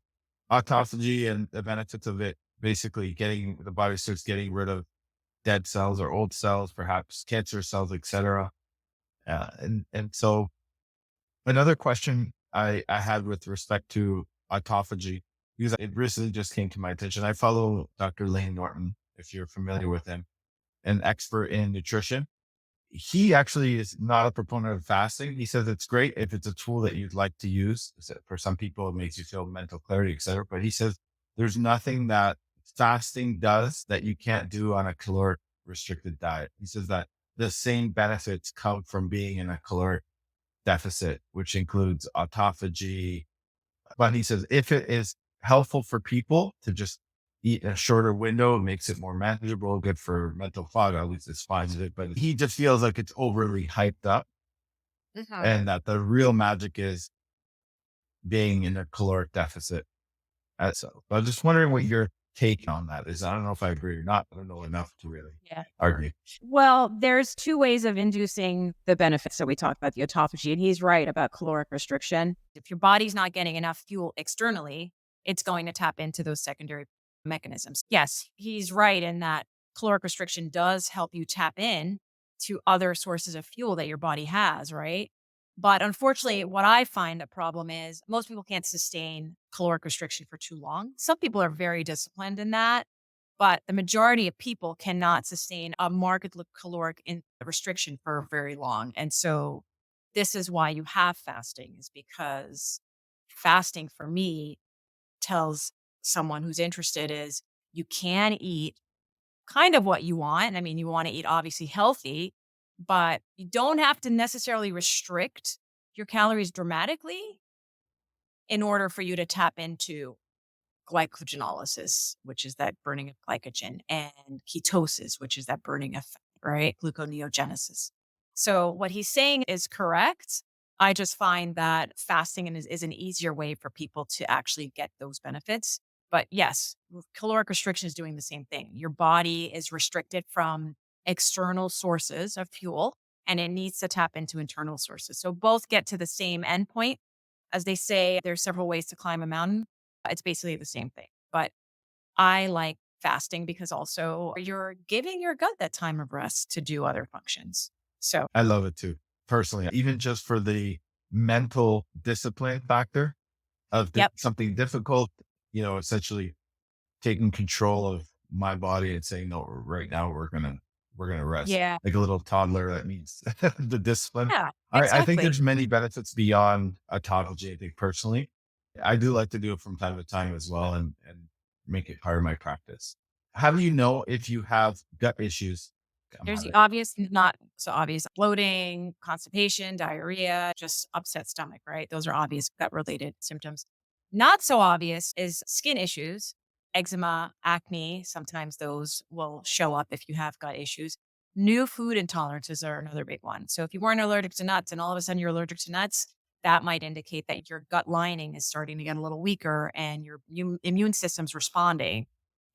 autophagy and the benefits of it, basically getting the body starts getting rid of dead cells or old cells, perhaps cancer cells, etc. And so another question I had with respect to autophagy, because it recently just came to my attention. I follow Dr. Lane Norton, if you're familiar with him, an expert in nutrition. He actually is not a proponent of fasting. He says it's great if it's a tool that you'd like to use. For some people, it makes you feel mental clarity, etc. But he says there's nothing that fasting does that you can't do on a caloric restricted diet. He says that the same benefits come from being in a caloric deficit, which includes autophagy. But he says if it is helpful for people to just eat in a shorter window, it makes it more manageable, good for mental fog, at least it's fine with it. But he just feels like it's overly hyped up Mhm. and that the real magic is being in a caloric deficit. So I was just wondering what your take on that is. I don't know if I agree or not. I don't know enough to really Yeah. argue. Well, there's two ways of inducing the benefits. So we talked about the autophagy, and he's right about caloric restriction. If your body's not getting enough fuel externally, it's going to tap into those secondary mechanisms. Yes, he's right in that caloric restriction does help you tap in to other sources of fuel that your body has, right? But unfortunately, what I find a problem is most people can't sustain caloric restriction for too long. Some people are very disciplined in that, but the majority of people cannot sustain a marked caloric restriction for very long. And so this is why you have fasting is because fasting for me tells someone who's interested is you can eat kind of what you want. I mean, you want to eat obviously healthy, but you don't have to necessarily restrict your calories dramatically in order for you to tap into glycogenolysis, which is that burning of glycogen, and ketosis, which is that burning of fat, right? Gluconeogenesis. So what he's saying is correct. I just find that fasting is an easier way for people to actually get those benefits. But yes, caloric restriction is doing the same thing. Your body is restricted from external sources of fuel and it needs to tap into internal sources. So both get to the same endpoint. As they say, there's several ways to climb a mountain. It's basically the same thing. But I like fasting because also you're giving your gut that time of rest to do other functions. So, I love it too, personally, even just for the mental discipline factor of yep. something difficult, essentially taking control of my body and saying, no, right now we're gonna rest. Yeah. Like a little toddler that needs the discipline. Yeah, I think exactly. there's many benefits beyond autophagy. I think personally, I do like to do it from time to time as well and make it part of my practice. How do you know if you have gut issues? Come There's on the it. obvious, not so obvious bloating, constipation, diarrhea, just upset stomach, right? Those are obvious gut related symptoms. Not so obvious is skin issues, eczema, acne. Sometimes those will show up if you have gut issues. New food intolerances are another big one. So if you weren't allergic to nuts and all of a sudden you're allergic to nuts, that might indicate that your gut lining is starting to get a little weaker and your immune system's responding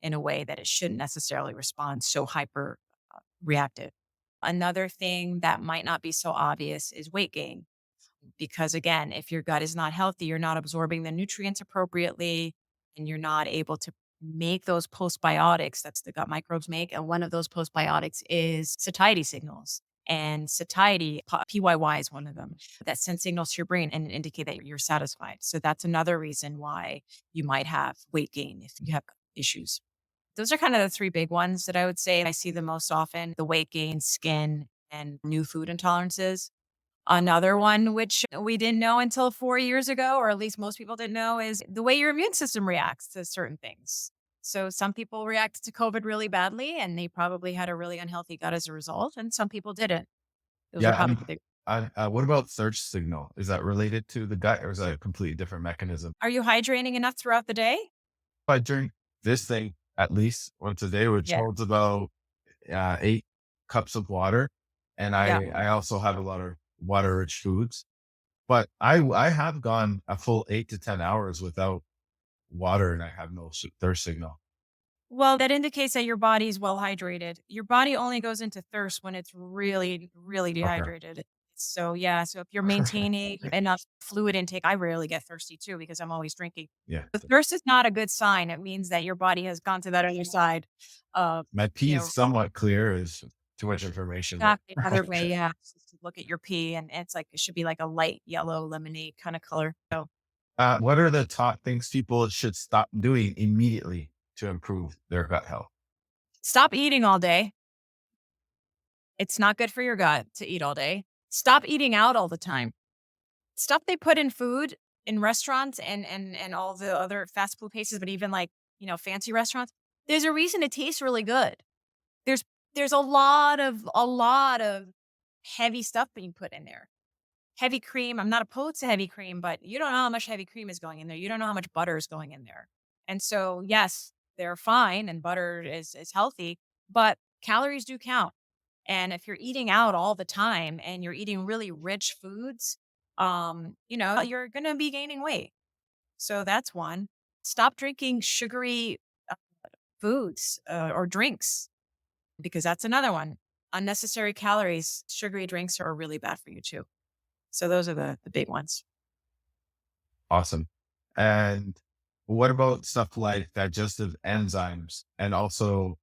in a way that it shouldn't necessarily respond so hyper reactive. Another thing that might not be so obvious is weight gain. Because again, if your gut is not healthy, you're not absorbing the nutrients appropriately and you're not able to make those postbiotics that's the gut microbes make. And one of those postbiotics is satiety signals. And satiety, PYY is one of them that sends signals to your brain and indicate that you're satisfied. So that's another reason why you might have weight gain if you have issues. Those are kind of the three big ones that I would say I see the most often: the weight gain, skin, and new food intolerances. Another one, which we didn't know until 4 years ago, or at least most people didn't know, is the way your immune system reacts to certain things. So some people reacted to COVID really badly and they probably had a really unhealthy gut as a result, and some people didn't. Those are Yeah. probably the big. What about thirst signal? Is that related to the gut or is that a completely different mechanism? Are you hydrating enough throughout the day? If I drink this thing at least once a day, which Yeah. holds about 8 cups of water. And Yeah. I also have a lot of water rich foods, but I have gone a full 8 to 10 hours without water and I have no thirst signal. Well, that indicates that your body is well hydrated. Your body only goes into thirst when it's really, really Okay. dehydrated. So, yeah. So, if you're maintaining enough fluid intake, I rarely get thirsty too because I'm always drinking. Yeah. The thirst is not a good sign. It means that your body has gone to that other side of, My you pee is know, somewhat clear. Is too much information, but not the other way. Yeah. Just to look at your pee and it's like, it should be like a light yellow lemonade kind of color. So, what are the top things people should stop doing immediately to improve their gut health? stop eating all day. It's not good for your gut to eat all day. Stop eating out all the time. Stuff they put in food in restaurants and all the other fast food places, but even like, fancy restaurants, there's a reason it tastes really good. There's there's a lot of heavy stuff being put in there. Heavy cream, I'm not opposed to heavy cream, but you don't know how much heavy cream is going in there. You don't know how much butter is going in there. And so, yes, they're fine and butter is healthy, but calories do count. And if you're eating out all the time and you're eating really rich foods, you're going to be gaining weight. So that's one. Stop drinking sugary uh, foods or drinks because that's another one. Unnecessary calories, sugary drinks are really bad for you too. So those are the big ones. Awesome. And what about stuff like digestive enzymes? And also,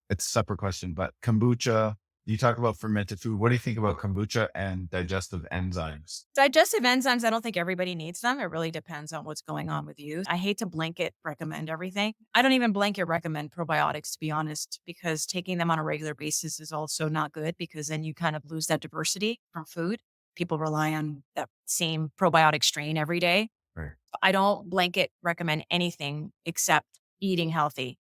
it's a separate question, but kombucha, you talk about fermented food. What do you think about kombucha and digestive enzymes? Digestive enzymes, I don't think everybody needs them. It really depends on what's going on with you. I hate to blanket recommend everything. I don't even blanket recommend probiotics, to be honest, because taking them on a regular basis is also not good because then you kind of lose that diversity from food. People rely on that same probiotic strain every day. Right. I don't blanket recommend anything except eating healthy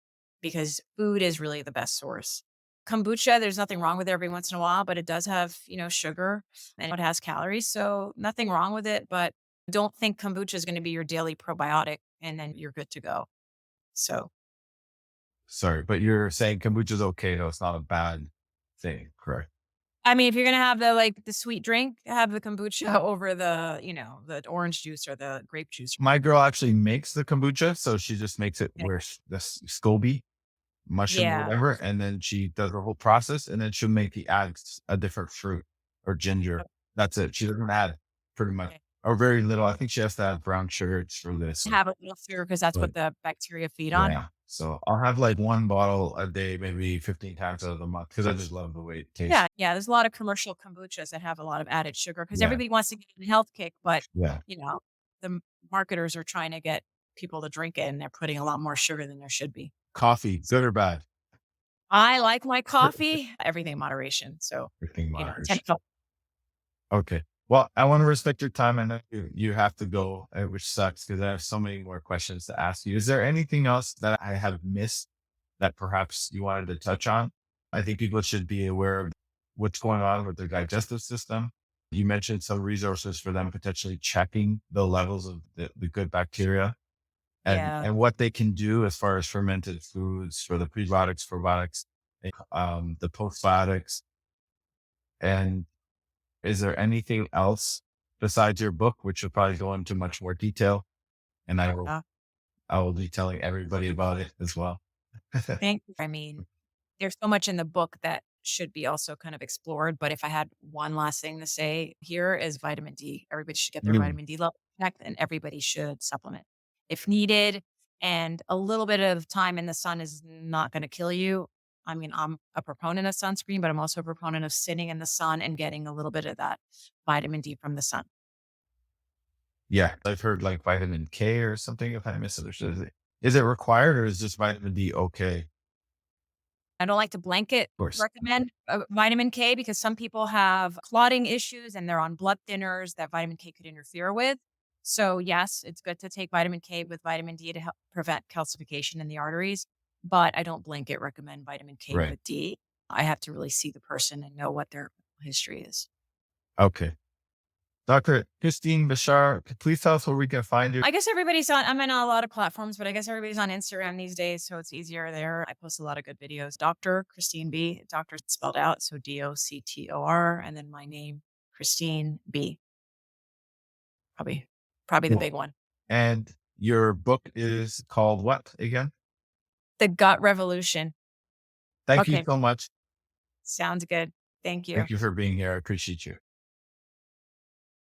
because food is really the best source. Kombucha, there's nothing wrong with it every once in a while, but it does have, sugar and it has calories. So nothing wrong with it, but don't think kombucha is going to be your daily probiotic and then you're good to go. So, Sorry, but you're saying kombucha is okay, though. It's not a bad thing, correct? I mean, if you're going to have the sweet drink, have the kombucha over the orange juice or the grape juice. My girl actually makes the kombucha. So she just makes it Yeah. where the SCOBY mushroom or Yeah. whatever. And then she does the whole process and then she'll make the adds a different fruit or ginger. That's it. She doesn't add pretty much Okay. or very little. I think she has to add brown sugar for this. Have a little sugar because that's But what the bacteria feed on. yeah. So I'll have like one bottle a day, maybe 15 times out of the month because I just love the way it tastes. Yeah, yeah, there's a lot of commercial kombuchas that have a lot of added sugar because Yeah. everybody wants to get a health kick, but, Yeah. the marketers are trying to get people to drink it, and they're putting a lot more sugar than there should be. Coffee, good or bad? I like my coffee, everything in moderation, so, Everything 10 moderation. cups. Okay. Well, I want to respect your time. I know you have to go, which sucks because I have so many more questions to ask you. Is there anything else that I have missed that perhaps you wanted to touch on? I think people should be aware of what's going on with their digestive system. You mentioned some resources for them potentially checking the levels of the good bacteria Yeah. and what they can do as far as fermented foods for the prebiotics, probiotics, the postbiotics. And is there anything else besides your book, which will probably go into much more detail? And Yeah. I will be telling everybody about it as well. Thank you. I mean, there's so much in the book that should be also kind of explored. But if I had one last thing to say here is vitamin D. Everybody should get their Mm, vitamin D level checked and everybody should supplement if needed. And a little bit of time in the sun is not going to kill you. I mean, I'm a proponent of sunscreen, but I'm also a proponent of sitting in the sun and getting a little bit of that vitamin D from the sun. yeah, I've heard like vitamin K or something. If I misunderstood it, is it required or is just vitamin D okay? Of I don't like to blanket course. recommend vitamin K because some people have clotting issues and they're on blood thinners that vitamin K could interfere with. So, yes, it's good to take vitamin K with vitamin D to help prevent calcification in the arteries, but I don't blanket recommend vitamin K Right. with D. I have to really see the person and know what their history is. Okay. Dr. Christine Bishara, please tell us where we can find you. I guess everybody's on I'm in a lot of platforms, but I guess everybody's on Instagram these days, so it's easier there. I post a lot of good videos. Dr. Christine B. Doctor spelled out, so Doctor, and then my name, Christine B. Probably the Cool. big one. And your book is called what again? The Gut Revolution. Thank you Okay, so much. sounds good. Thank you. Thank you for being here. I appreciate you.